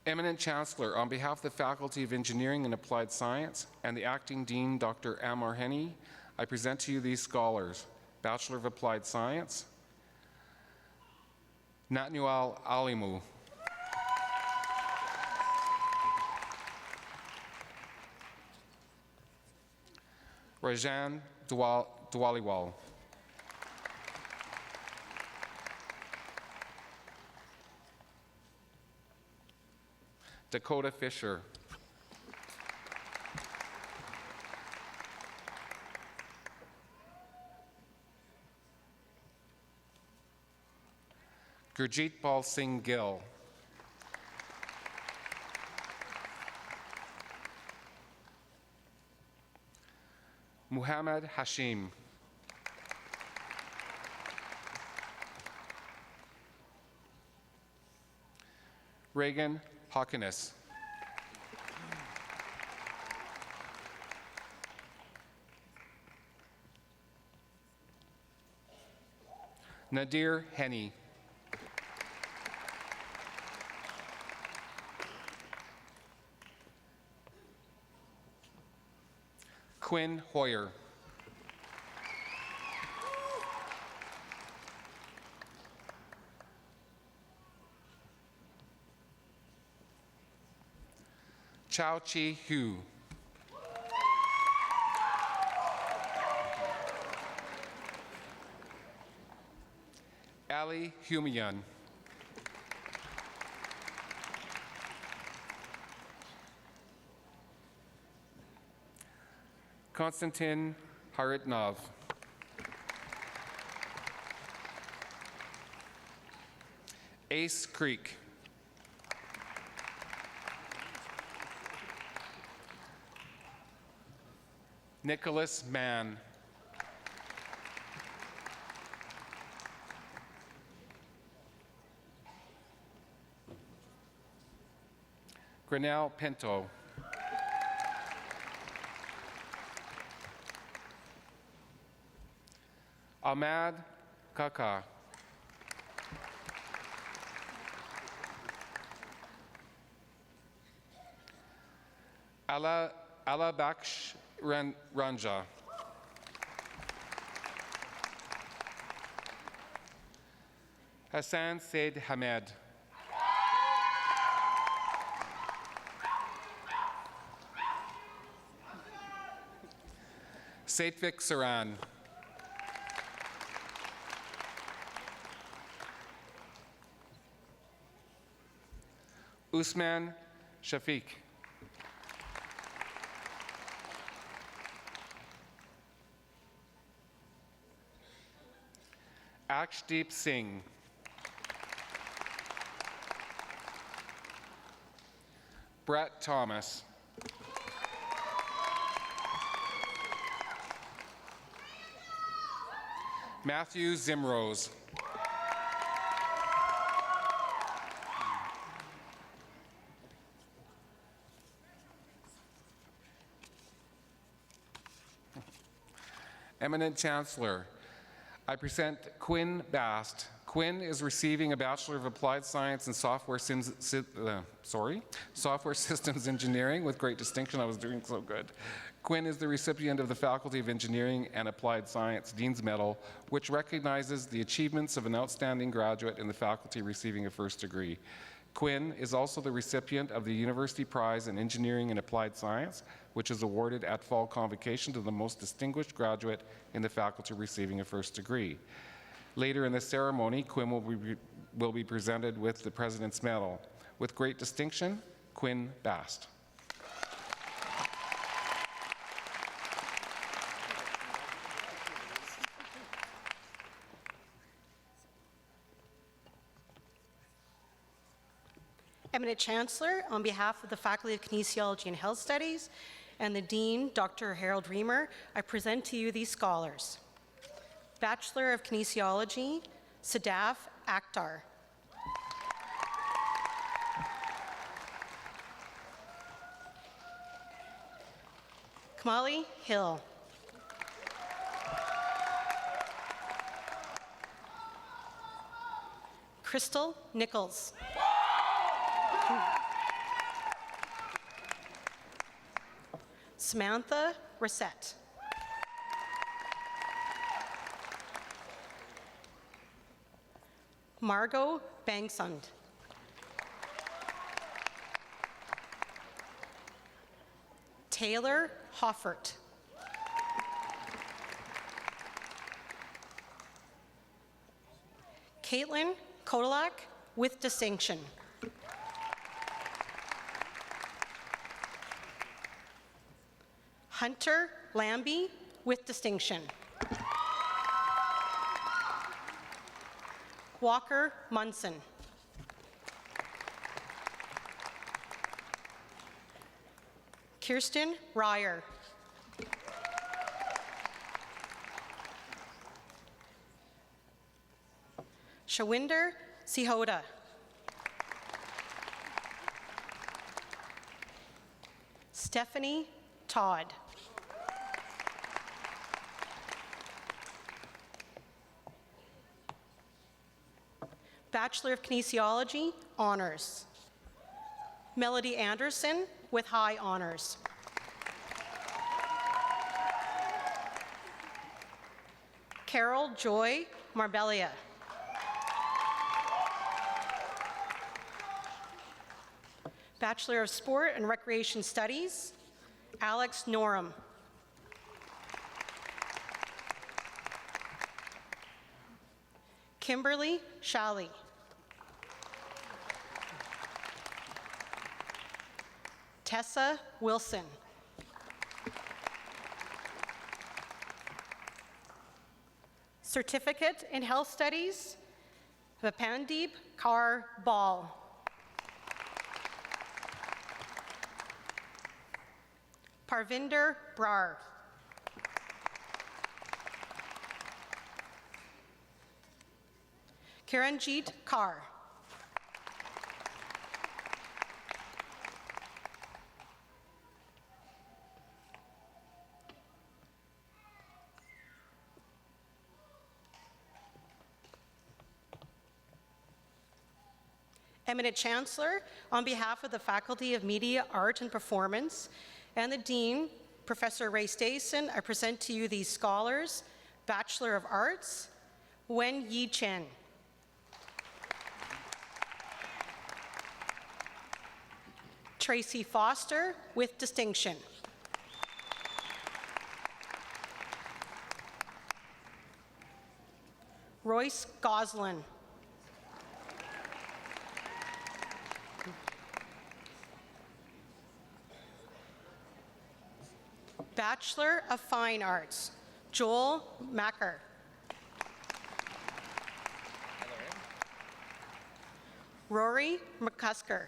Eminent Chancellor, on behalf of the Faculty of Engineering and Applied Science and the Acting Dean, Dr. Amar Henny, I present to you these scholars. Bachelor of Applied Science, Natnual Alimu. Rajan Dwaliwal. Dakota Fisher. Gurjeet Pal Singh Gill. Muhammad Hashim. Reagan Hawkins. Nadir Henny. Quinn Hoyer. Chao Chi Hu. Ali Humian. Konstantin Haritnov. Ace Creek. Nicholas Mann. Grinnell Pinto. Ahmad Kaka. Alabaksh Ranja. Hassan Said Hamed. Saitvik Saran. Usman Shafiq. Akshdeep Singh. Brett Thomas. Matthew Zimrose. Eminent Chancellor, I present Quinn Bast. Quinn is receiving a Bachelor of Applied Science in Software Systems Engineering with great distinction. I was doing so good. Quinn is the recipient of the Faculty of Engineering and Applied Science Dean's Medal, which recognizes the achievements of an outstanding graduate in the faculty receiving a first degree. Quinn is also the recipient of the University Prize in Engineering and Applied Science, which is awarded at Fall Convocation to the most distinguished graduate in the faculty receiving a first degree. Later in the ceremony, Quinn will be presented with the President's Medal. With great distinction, Quinn Bast. Eminent Chancellor, on behalf of the Faculty of Kinesiology and Health Studies and the Dean, Dr. Harold Reamer, I present to you these scholars. Bachelor of Kinesiology, Sadaf Akhtar. Kamali Hill. Crystal Nichols. Samantha Reset. Margot Bangsund. Taylor Hoffert. Caitlin Kodalak with distinction. Hunter Lambie with distinction. Walker Munson. Kirsten Ryer. Shawinder Sihoda. Stephanie Todd. Bachelor of Kinesiology, honors. Melody Anderson with high honors. Carol Joy Marbella. Bachelor of Sport and Recreation Studies, Alex Norum. Kimberly Shalley. Tessa Wilson. Certificate in Health Studies, Vapandeep Kaur Ball. Parvinder Brar. Kiranjit Kaur. Eminent Chancellor, on behalf of the Faculty of Media, Art, and Performance, and the Dean, Professor Ray Stason, I present to you these scholars, Bachelor of Arts, Wen Yi Chen. Tracy Foster with distinction. Royce Goslin. Bachelor of Fine Arts, Joel Macker. Rory McCusker.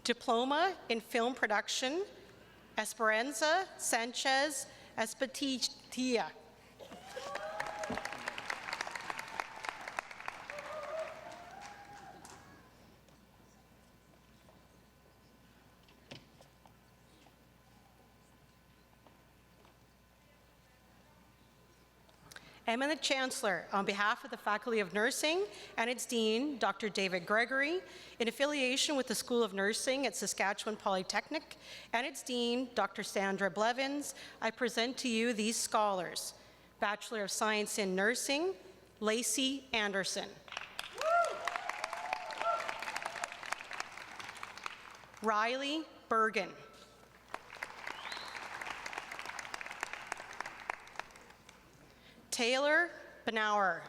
Diploma in Film Production, Esperanza Sanchez Espatilla. Eminent Chancellor, on behalf of the Faculty of Nursing and its Dean, Dr. David Gregory, in affiliation with the School of Nursing at Saskatchewan Polytechnic and its Dean, Dr. Sandra Blevins, I present to you these scholars. Bachelor of Science in Nursing, Lacey Anderson. Riley Bergen. Taylor Benauer.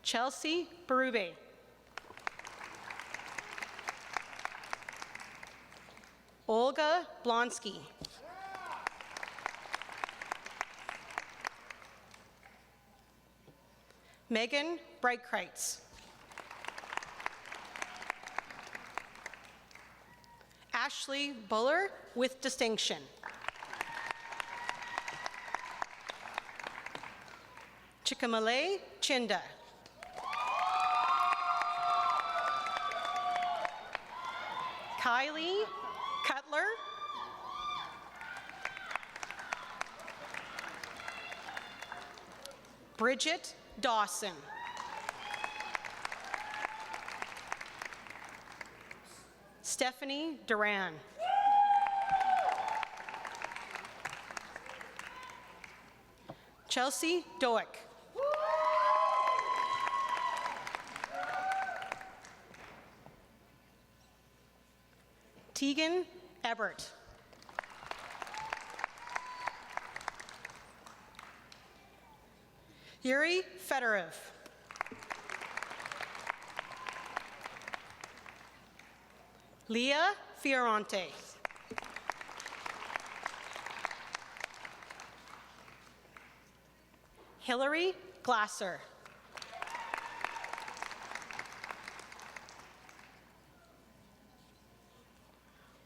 Chelsea Berube. Olga Blonsky. Megan Breitkreitz. Ashley Buller with distinction. Chikamale Chinda. Kylie Cutler. Bridget Dawson. Stephanie Duran. Chelsea Doak. Tegan Ebert. Yuri Fedorov. Leah Fioronte. Hillary Glasser.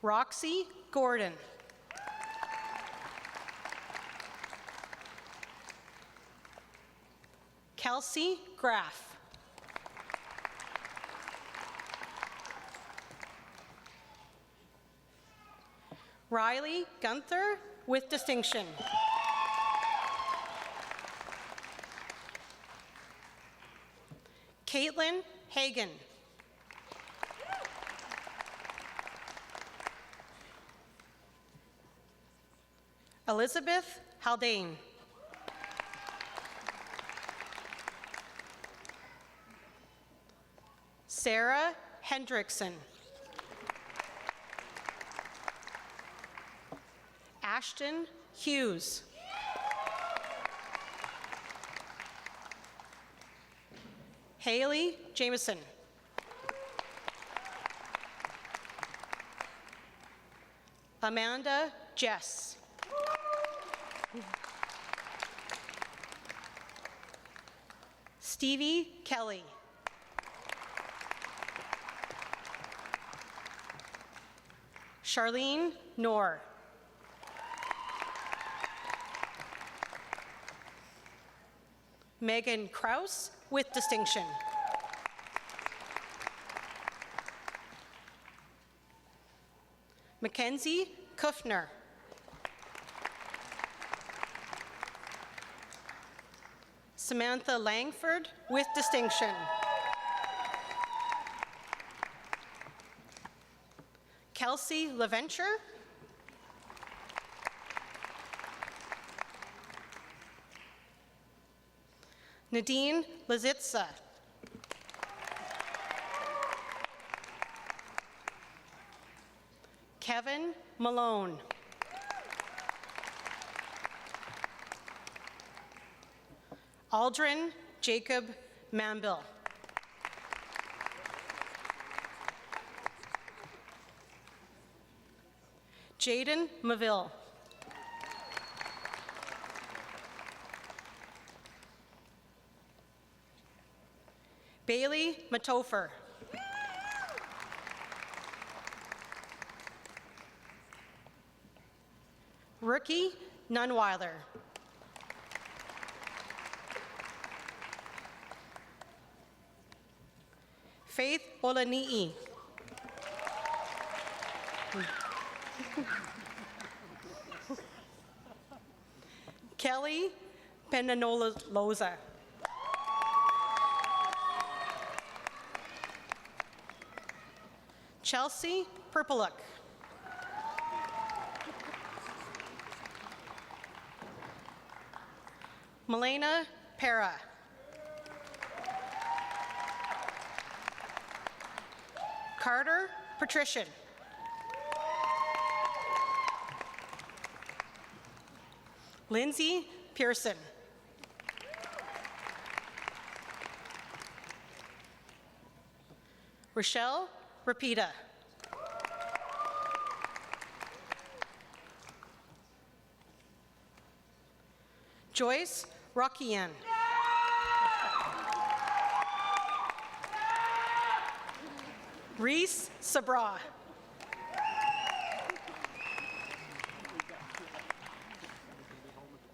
Roxy Gordon. Kelsey Graff. Riley Gunther with distinction. Caitlin Hagan. Elizabeth Haldane. Sarah Hendrickson. Ashton Hughes. Haley Jameson. Amanda Jess. Stevie Kelly. Charlene Knorr. Megan Kraus with distinction. Mackenzie Kuffner. Samantha Langford with distinction. Kelsey LaVenture. Nadine Lazitsa. Kevin Malone. Aldrin Jacob Manville. Jaden Maville. Bailey Matofer. Rookie Nunweiler. Faith Olani'i. Kelly Penanola-Loza. Chelsea Purplelook. Melena Para. Carter Patrician. Lindsay Pearson. Rochelle Rapida. Joyce Rockian. Reese Sabra.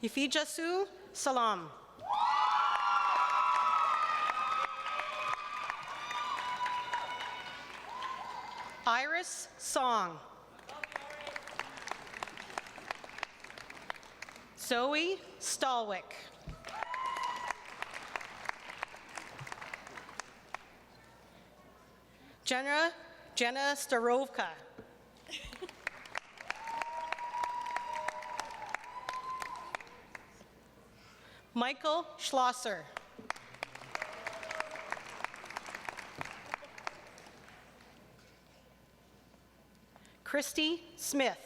Ifijasu Salam. Iris Song. Zoe Stallwick. Jenna Starovka. Michael Schlosser. Christy Smith.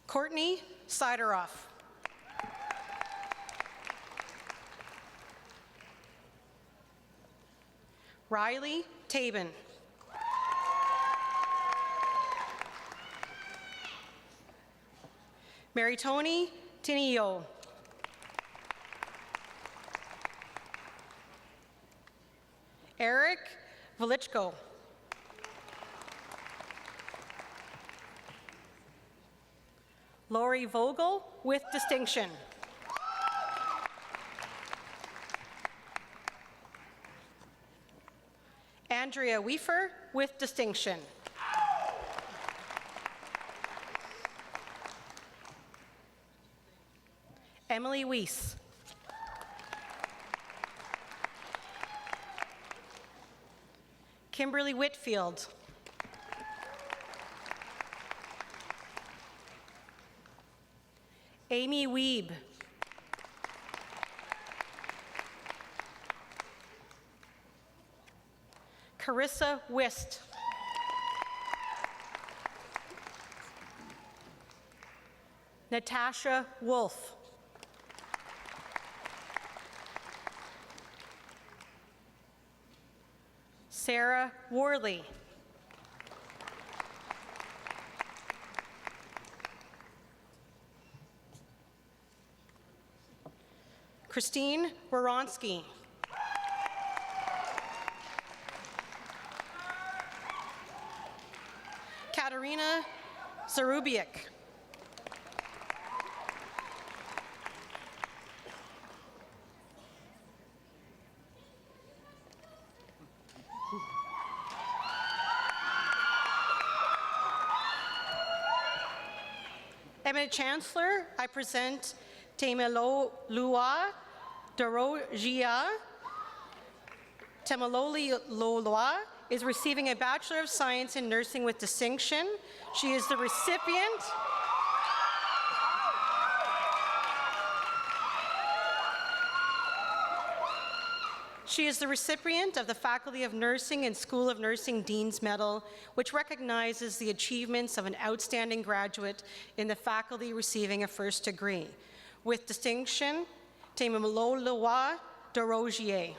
Courtney Sideroff. Riley Tabin. Mary Tony Tinio. Eric Velichko. Lori Vogel with distinction. Andrea Weefer with distinction. Emily Weiss. Kimberly Whitfield. Amy Weeb. Carissa Wist. Natasha Wolf. Sarah Worley. Christine Woronsky. Katerina Zarubiak. Eminent Chancellor, I present Temelolua Dorogia. Temelolua is receiving a Bachelor of Science in Nursing with distinction. She is the recipient She is the recipient of the Faculty of Nursing and School of Nursing Dean's Medal, which recognizes the achievements of an outstanding graduate in the faculty receiving a first degree. With distinction, Temimololoa Dorogier.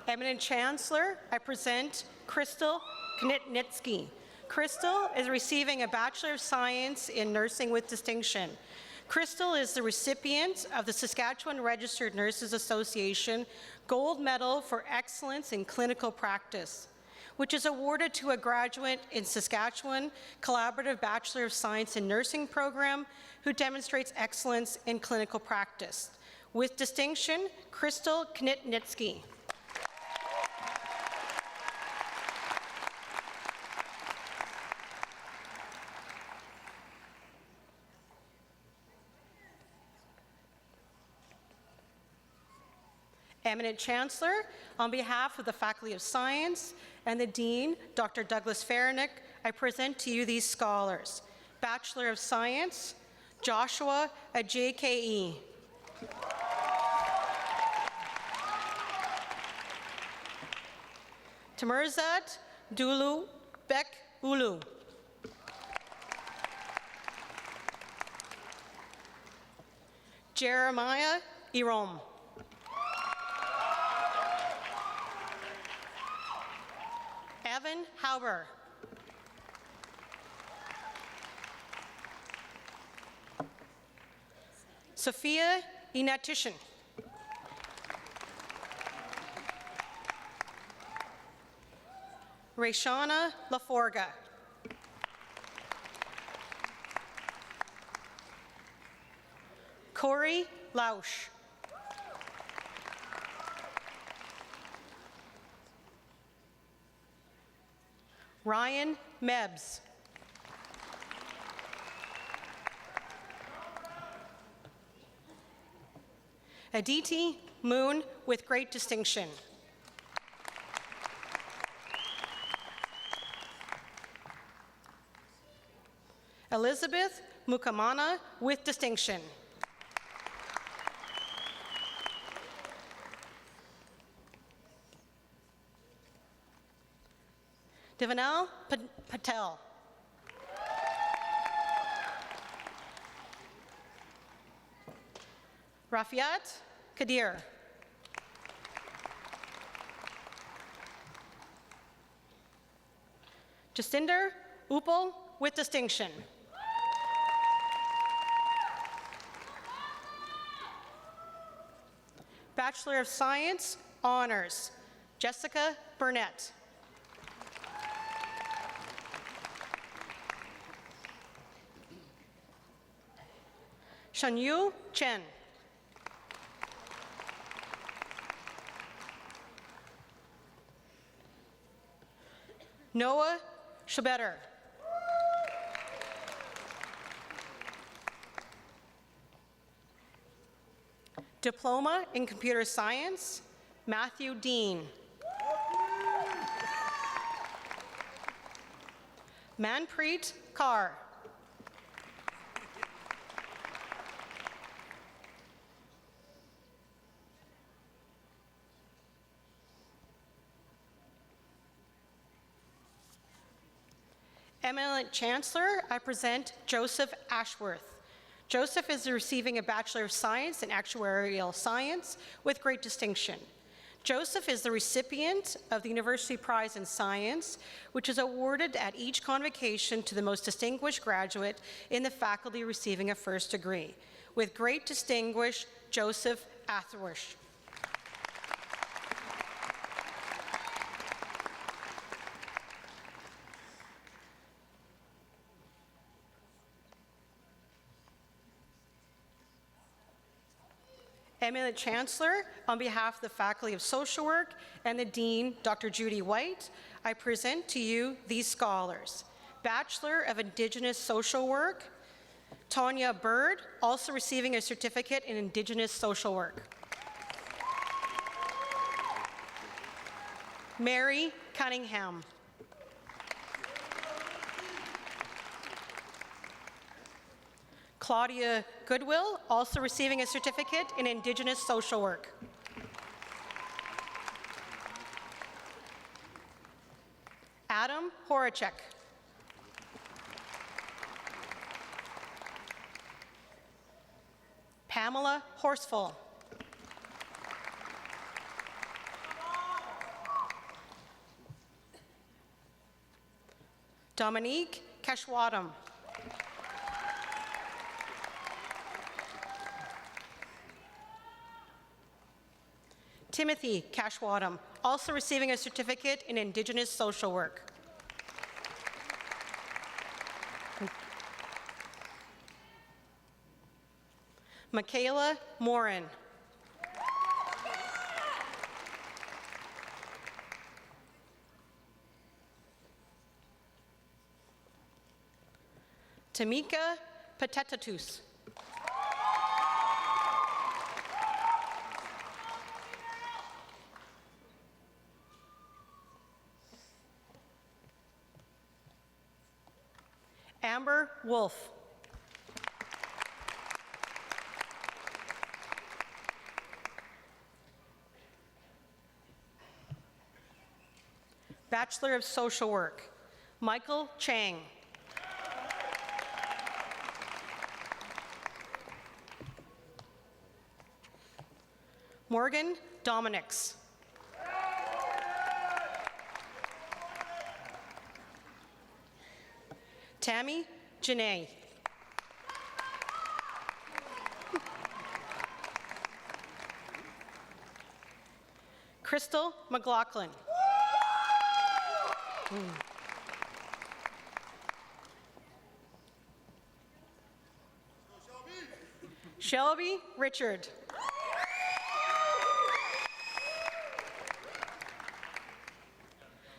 Eminent Chancellor, I present Crystal Knitnitsky. Crystal is receiving a Bachelor of Science in Nursing with distinction. Crystal is the recipient of the Saskatchewan Registered Nurses Association Gold Medal for Excellence in Clinical Practice, which is awarded to a graduate in Saskatchewan Collaborative Bachelor of Science in Nursing program who demonstrates excellence in clinical practice. With distinction, Crystal Knitnitsky. Eminent Chancellor, on behalf of the Faculty of Science and the Dean, Dr. Douglas Faranick, I present to you these scholars. Bachelor of Science, Joshua JKE. Tamirzat Dulu Bek Ulu. Jeremiah Irom. Evan Hauber. Sophia Inatishin. Rayshana Laforga. Corey Lausch. Ryan Mebbs. Aditi Moon with great distinction. Elizabeth Mukamana with distinction. Devanal Patel. Rafiat Kadir. Jastinder Upal with distinction. Bachelor of Science, Honors, Jessica Burnett. Shanyu Chen. Noah Schebetter. Diploma in Computer Science, Matthew Dean. Manpreet Kaur. Eminent Chancellor, I present Joseph Ashworth. Joseph is receiving a Bachelor of Science in Actuarial Science with great distinction. Joseph is the recipient of the University Prize in Science, which is awarded at each convocation to the most distinguished graduate in the faculty receiving a first degree. With great distinguished, Joseph Atherwish. Eminent Chancellor, on behalf of the Faculty of Social Work and the Dean, Dr. Judy White, I present to you these scholars. Bachelor of Indigenous Social Work, Tanya Bird, also receiving a certificate in Indigenous social work. Mary Cunningham. Claudia Goodwill, also receiving a certificate in Indigenous social work. Adam Horacek. Pamela Horsful. Dominique Keshwadam. Timothy Kashwadam, also receiving a certificate in Indigenous social work. Michaela Morin. Tamika Patetatus. Amber Wolf. Bachelor of Social Work, Michael Chang. Morgan Dominics. Tammy Janae. Crystal McLaughlin. Shelby Richard.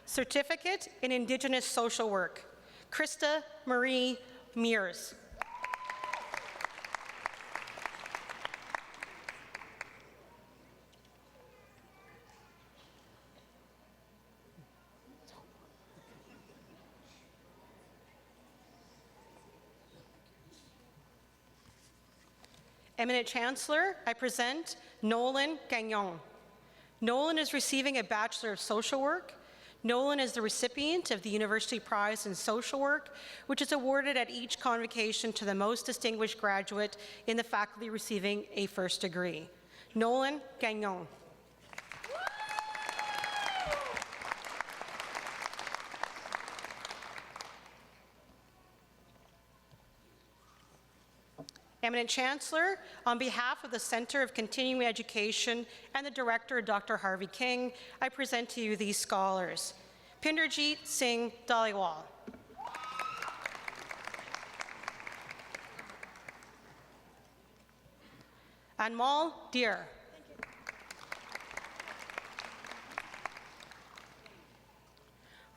Certificate in Indigenous Social Work, Krista Marie Mears. Eminent Chancellor, I present Nolan Gagnon. Nolan is receiving a Bachelor of Social Work. Nolan is the recipient of the University Prize in Social Work, which is awarded at each convocation to the most distinguished graduate in the faculty receiving a first degree. Nolan Gagnon. Eminent Chancellor, on behalf of the Centre of Continuing Education and the Director, Dr. Harvey King, I present to you these scholars. Pinderjeet Singh Dhaliwal. Anmol Deer.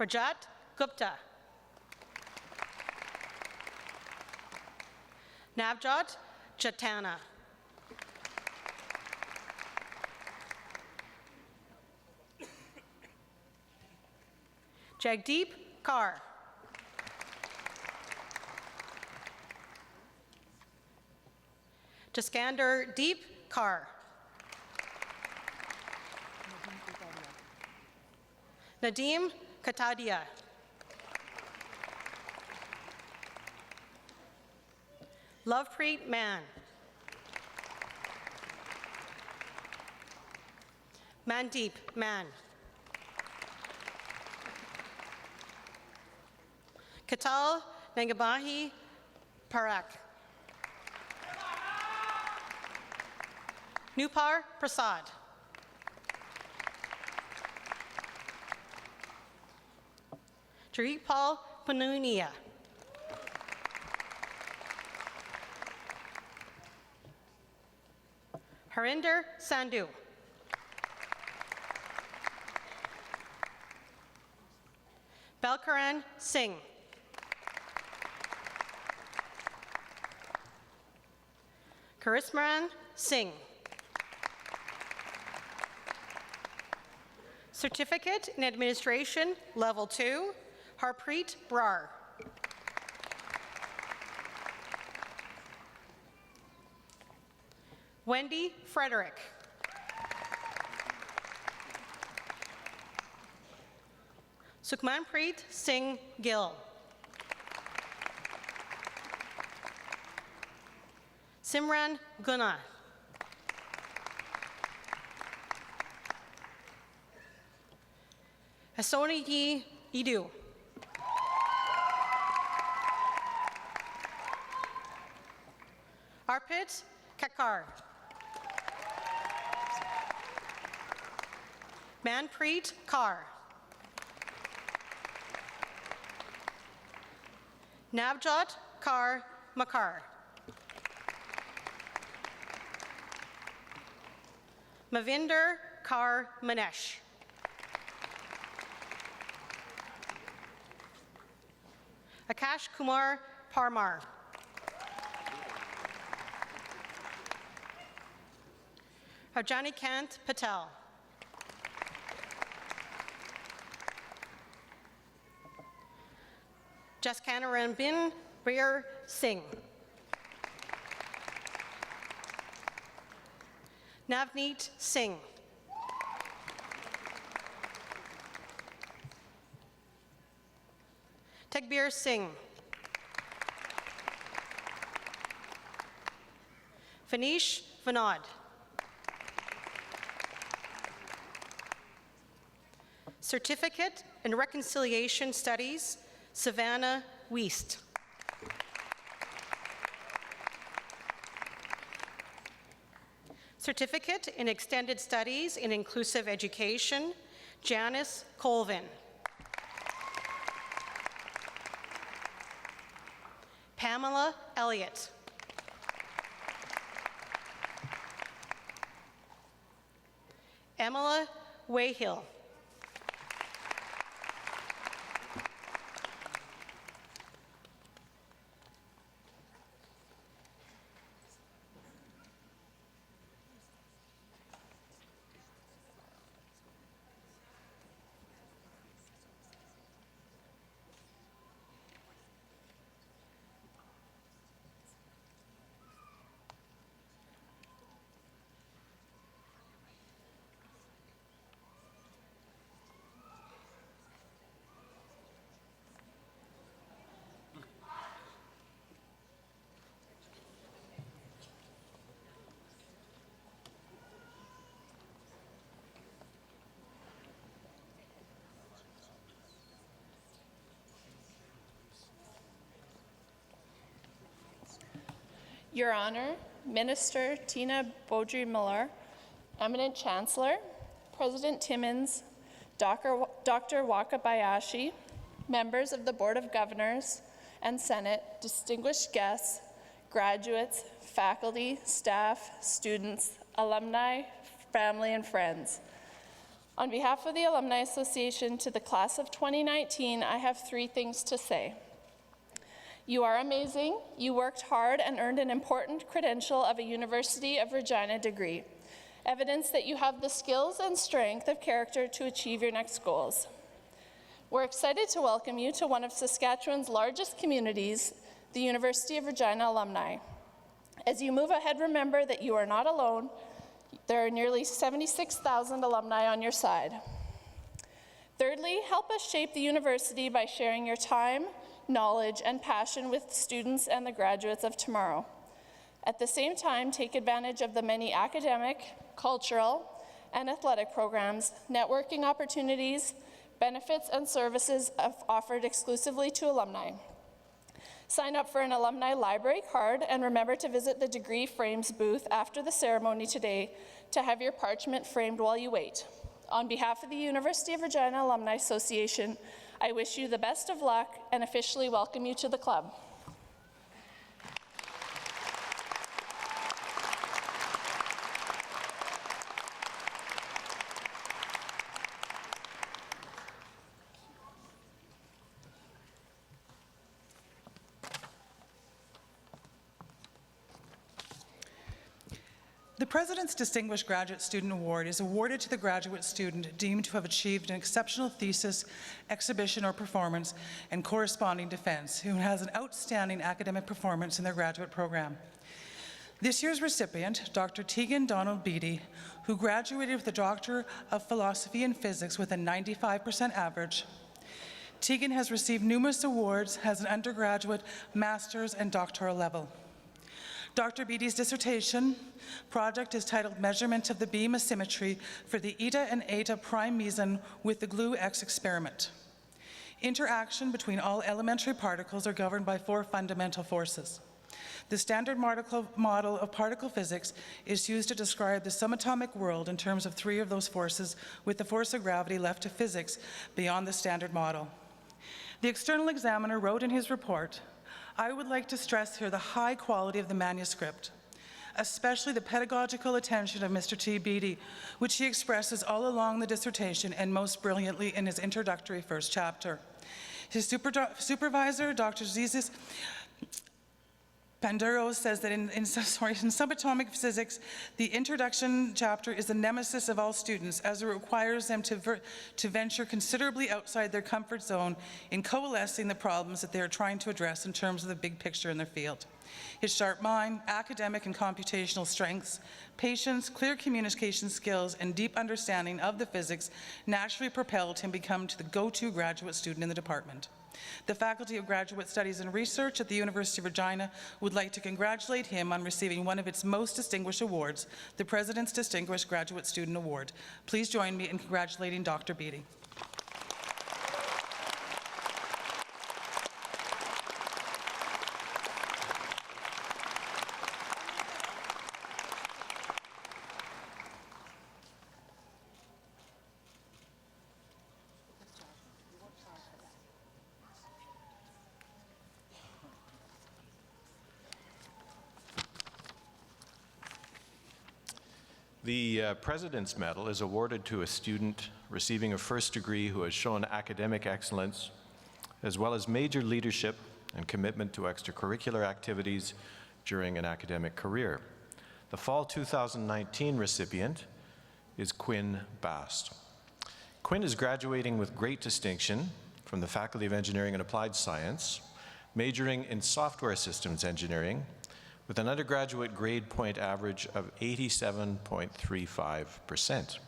Rajat Gupta. Navjot Chatana. Jagdeep Kaur. Jaskander Deep Kaur. Nadeem Katadia. Lovepreet Mann. Mandeep Mann. Katal Nangabahi Parak. Nupar Prasad. Jaripal Panunia. Harinder Sandhu. Balkaran Singh. Karismaran Singh. Certificate in Administration, Level 2, Harpreet Brar. Wendy Frederick. Sukhmanpreet Singh Gill. Simran Guna. Hasoni Idu. Arpit Kakar. Manpreet Kaur. Navjot Kaur Makar. Mavinder Kaur Manesh. Akash Kumar Parmar. Arjani Kant Patel. Jaskanaran Bin Rir Singh. Navneet Singh. Tegbir Singh. Vanish Vinod. Certificate in Reconciliation Studies, Savannah Wiest. Certificate in Extended Studies in Inclusive Education, Janice Colvin. Pamela Elliott. Emma Wayhill. Your Honor, Minister Tina Beaudry-Miller, Eminent Chancellor, President Timmins, Dr. Wakabayashi, members of the Board of Governors and Senate, distinguished guests, graduates, faculty, staff, students, alumni, family, and friends. On behalf of the Alumni Association to the class of 2019, I have 3 things to say. You are amazing, you worked hard and earned an important credential of a University of Regina degree, evidence that you have the skills and strength of character to achieve your next goals. We're excited to welcome you to one of Saskatchewan's largest communities, the University of Regina alumni. As you move ahead, remember that you are not alone. There are nearly 76,000 alumni on your side. Thirdly, help us shape the university by sharing your time, knowledge, and passion with students and the graduates of tomorrow. At the same time, take advantage of the many academic, cultural, and athletic programs, networking opportunities, benefits, and services offered exclusively to alumni. Sign up for an alumni library card and remember to visit the Degree Frames booth after the ceremony today to have your parchment framed while you wait. On behalf of the University of Regina Alumni Association, I wish you the best of luck and officially welcome you to the club. The President's Distinguished Graduate Student Award is awarded to the graduate student deemed to have achieved an exceptional thesis, exhibition, or performance and corresponding defense, who has an outstanding academic performance in their graduate program. This year's recipient, Dr. Tegan Donald Beattie, who graduated with a Doctor of Philosophy in Physics with a 95% average. Tegan has received numerous awards, has an undergraduate, master's, and doctoral level. Dr. Beattie's dissertation project is titled Measurement of the Beam Asymmetry for the eta and eta prime meson with the glue X experiment. Interaction between all elementary particles are governed by 4 fundamental forces. The standard model of particle physics is used to describe the subatomic world in terms of 3 of those forces, with the force of gravity left to physics beyond the standard model. The external examiner wrote in his report, "I would like to stress here the high quality of the manuscript, especially the pedagogical attention of Mr. T. Beattie, which he expresses all along the dissertation and most brilliantly in his introductory first chapter. His supervisor, Dr. Zizis Panduro, says that in subatomic physics, the introduction chapter is the nemesis of all students, as it requires them to venture considerably outside their comfort zone in coalescing the problems that they are trying to address in terms of the big picture in their field. His sharp mind, academic and computational strengths, patience, clear communication skills, and deep understanding of the physics naturally propelled him to become the go-to graduate student in the department. The Faculty of Graduate Studies and Research at the University of Regina would like to congratulate him on receiving one of its most distinguished awards, the President's Distinguished Graduate Student Award. Please join me in congratulating Dr. Beattie. The President's Medal is awarded to a student receiving a first degree who has shown academic excellence, as well as major leadership and commitment to extracurricular activities during an academic career. The fall 2019 recipient is Quinn Bast. Quinn is graduating with great distinction from the Faculty of Engineering and Applied Science, majoring in software systems engineering, with an undergraduate grade point average of 87.35%.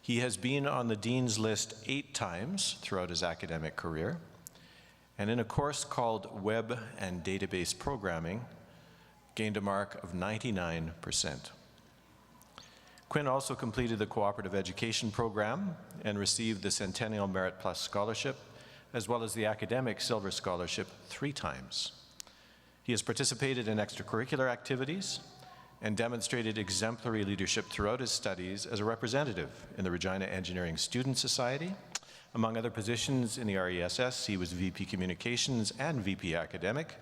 He has been on the Dean's List 8 times throughout his academic career, and in a course called Web and Database Programming, gained a mark of 99%. Quinn also completed the Cooperative Education Program and received the Centennial Merit Plus Scholarship, as well as the Academic Silver Scholarship 3 times. He has participated in extracurricular activities and demonstrated exemplary leadership throughout his studies as a representative in the Regina Engineering Student Society. Among other positions in the RESS, he was VP Communications and VP Academic,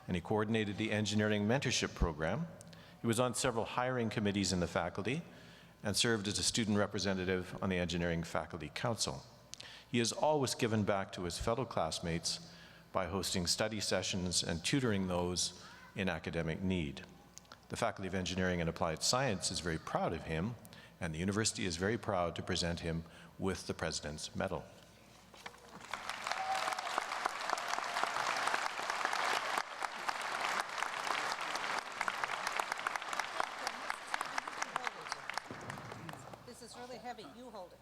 and he coordinated the Engineering Mentorship Program. He was on several hiring committees in the faculty and served as a student representative on the Engineering Faculty Council. He has always given back to his fellow classmates by hosting study sessions and tutoring those in academic need. The Faculty of Engineering and Applied Science is very proud of him, and the university is very proud to present him with the President's Medal. This is really heavy. You hold it.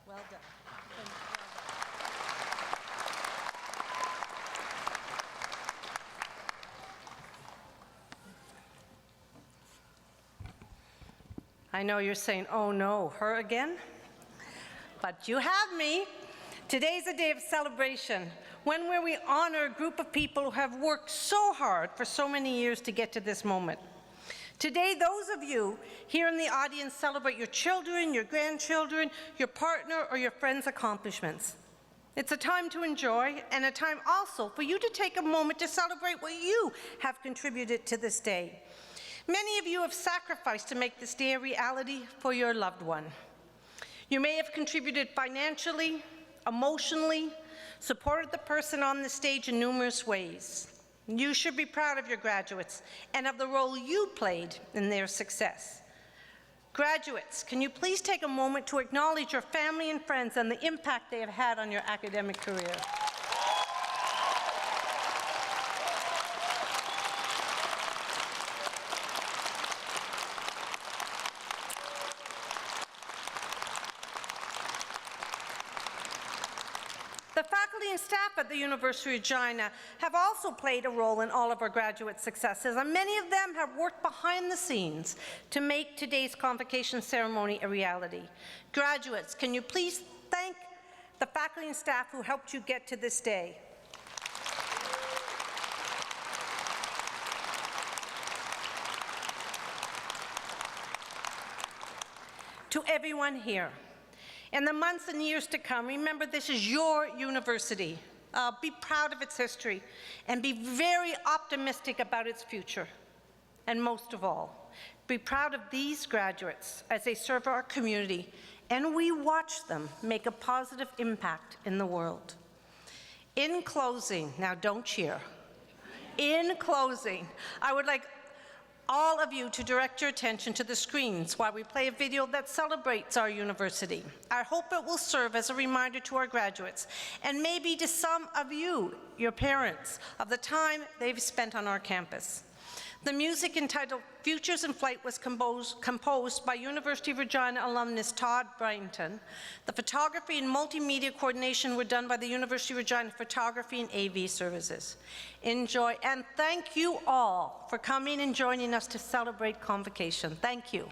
Well done. I know you're saying, oh no, her again? But you have me. Today's a day of celebration, one where we honor a group of people who have worked so hard for so many years to get to this moment. Today, those of you here in the audience celebrate your children, your grandchildren, your partner, or your friends' accomplishments. It's a time to enjoy and a time also for you to take a moment to celebrate what you have contributed to this day. Many of you have sacrificed to make this day a reality for your loved one. You may have contributed financially, emotionally, supported the person on the stage in numerous ways. You should be proud of your graduates and of the role you played in their success. Graduates, can you please take a moment to acknowledge your family and friends and the impact they have had on your academic career? The faculty and staff at the University of Regina have also played a role in all of our graduate successes, and many of them have worked behind the scenes to make today's convocation ceremony a reality. Graduates, can you please thank the faculty and staff who helped you get to this day? To everyone here, in the months and years to come, remember this is your university. Be proud of its history and be very optimistic about its future. And most of all, be proud of these graduates as they serve our community and we watch them make a positive impact in the world. In closing, now don't cheer. In closing, I would like all of you to direct your attention to the screens while we play a video that celebrates our university. I hope it will serve as a reminder to our graduates, and maybe to some of you, your parents, of the time they've spent on our campus. The music entitled Futures in Flight was composed by University of Regina alumnus Todd Bryington. The photography and multimedia coordination were done by the University of Regina Photography and AV Services. Enjoy, and thank you all for coming and joining us to celebrate Convocation. Thank you.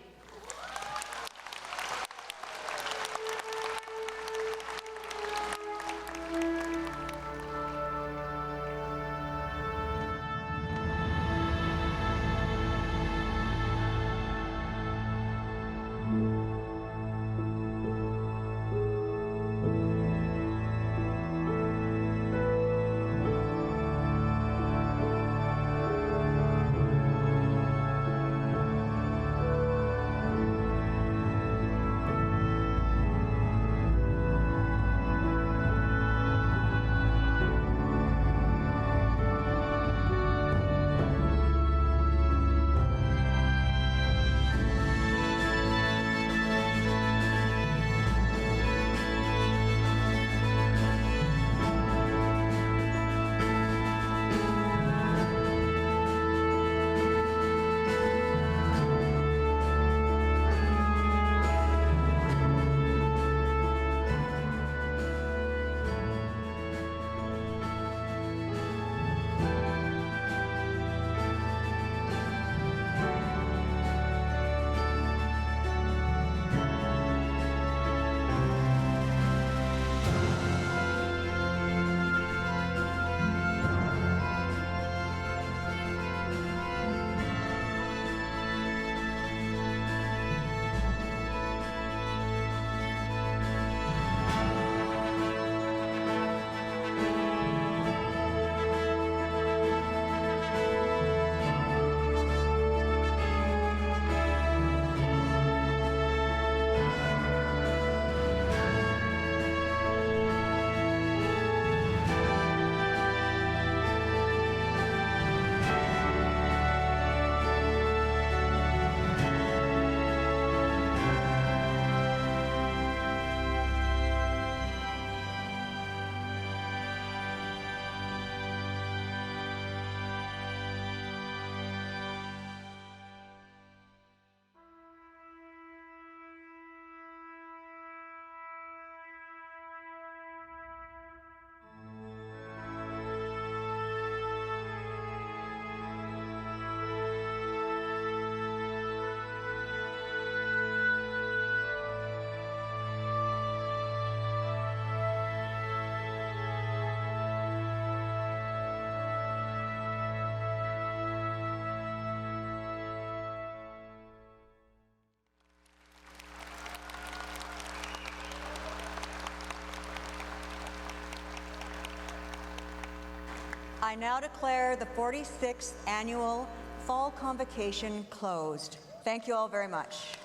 I now declare the 46th Annual Fall Convocation closed. Thank you all very much.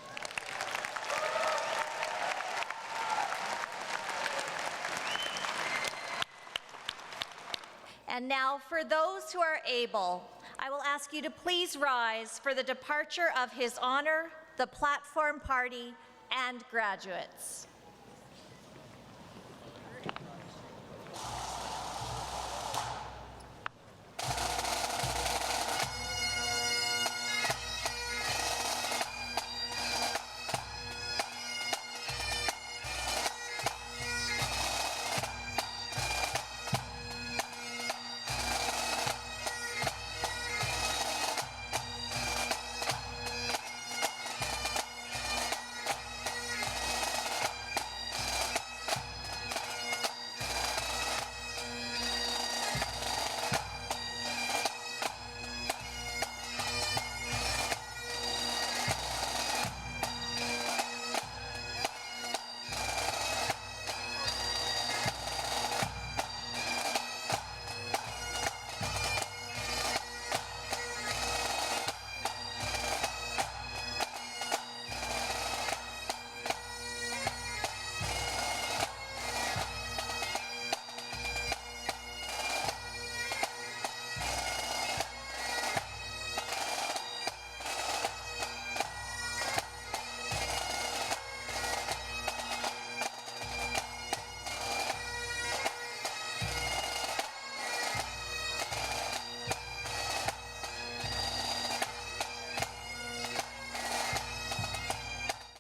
And now, for those who are able, I will ask you to please rise for the departure of His Honor, the platform party, and graduates.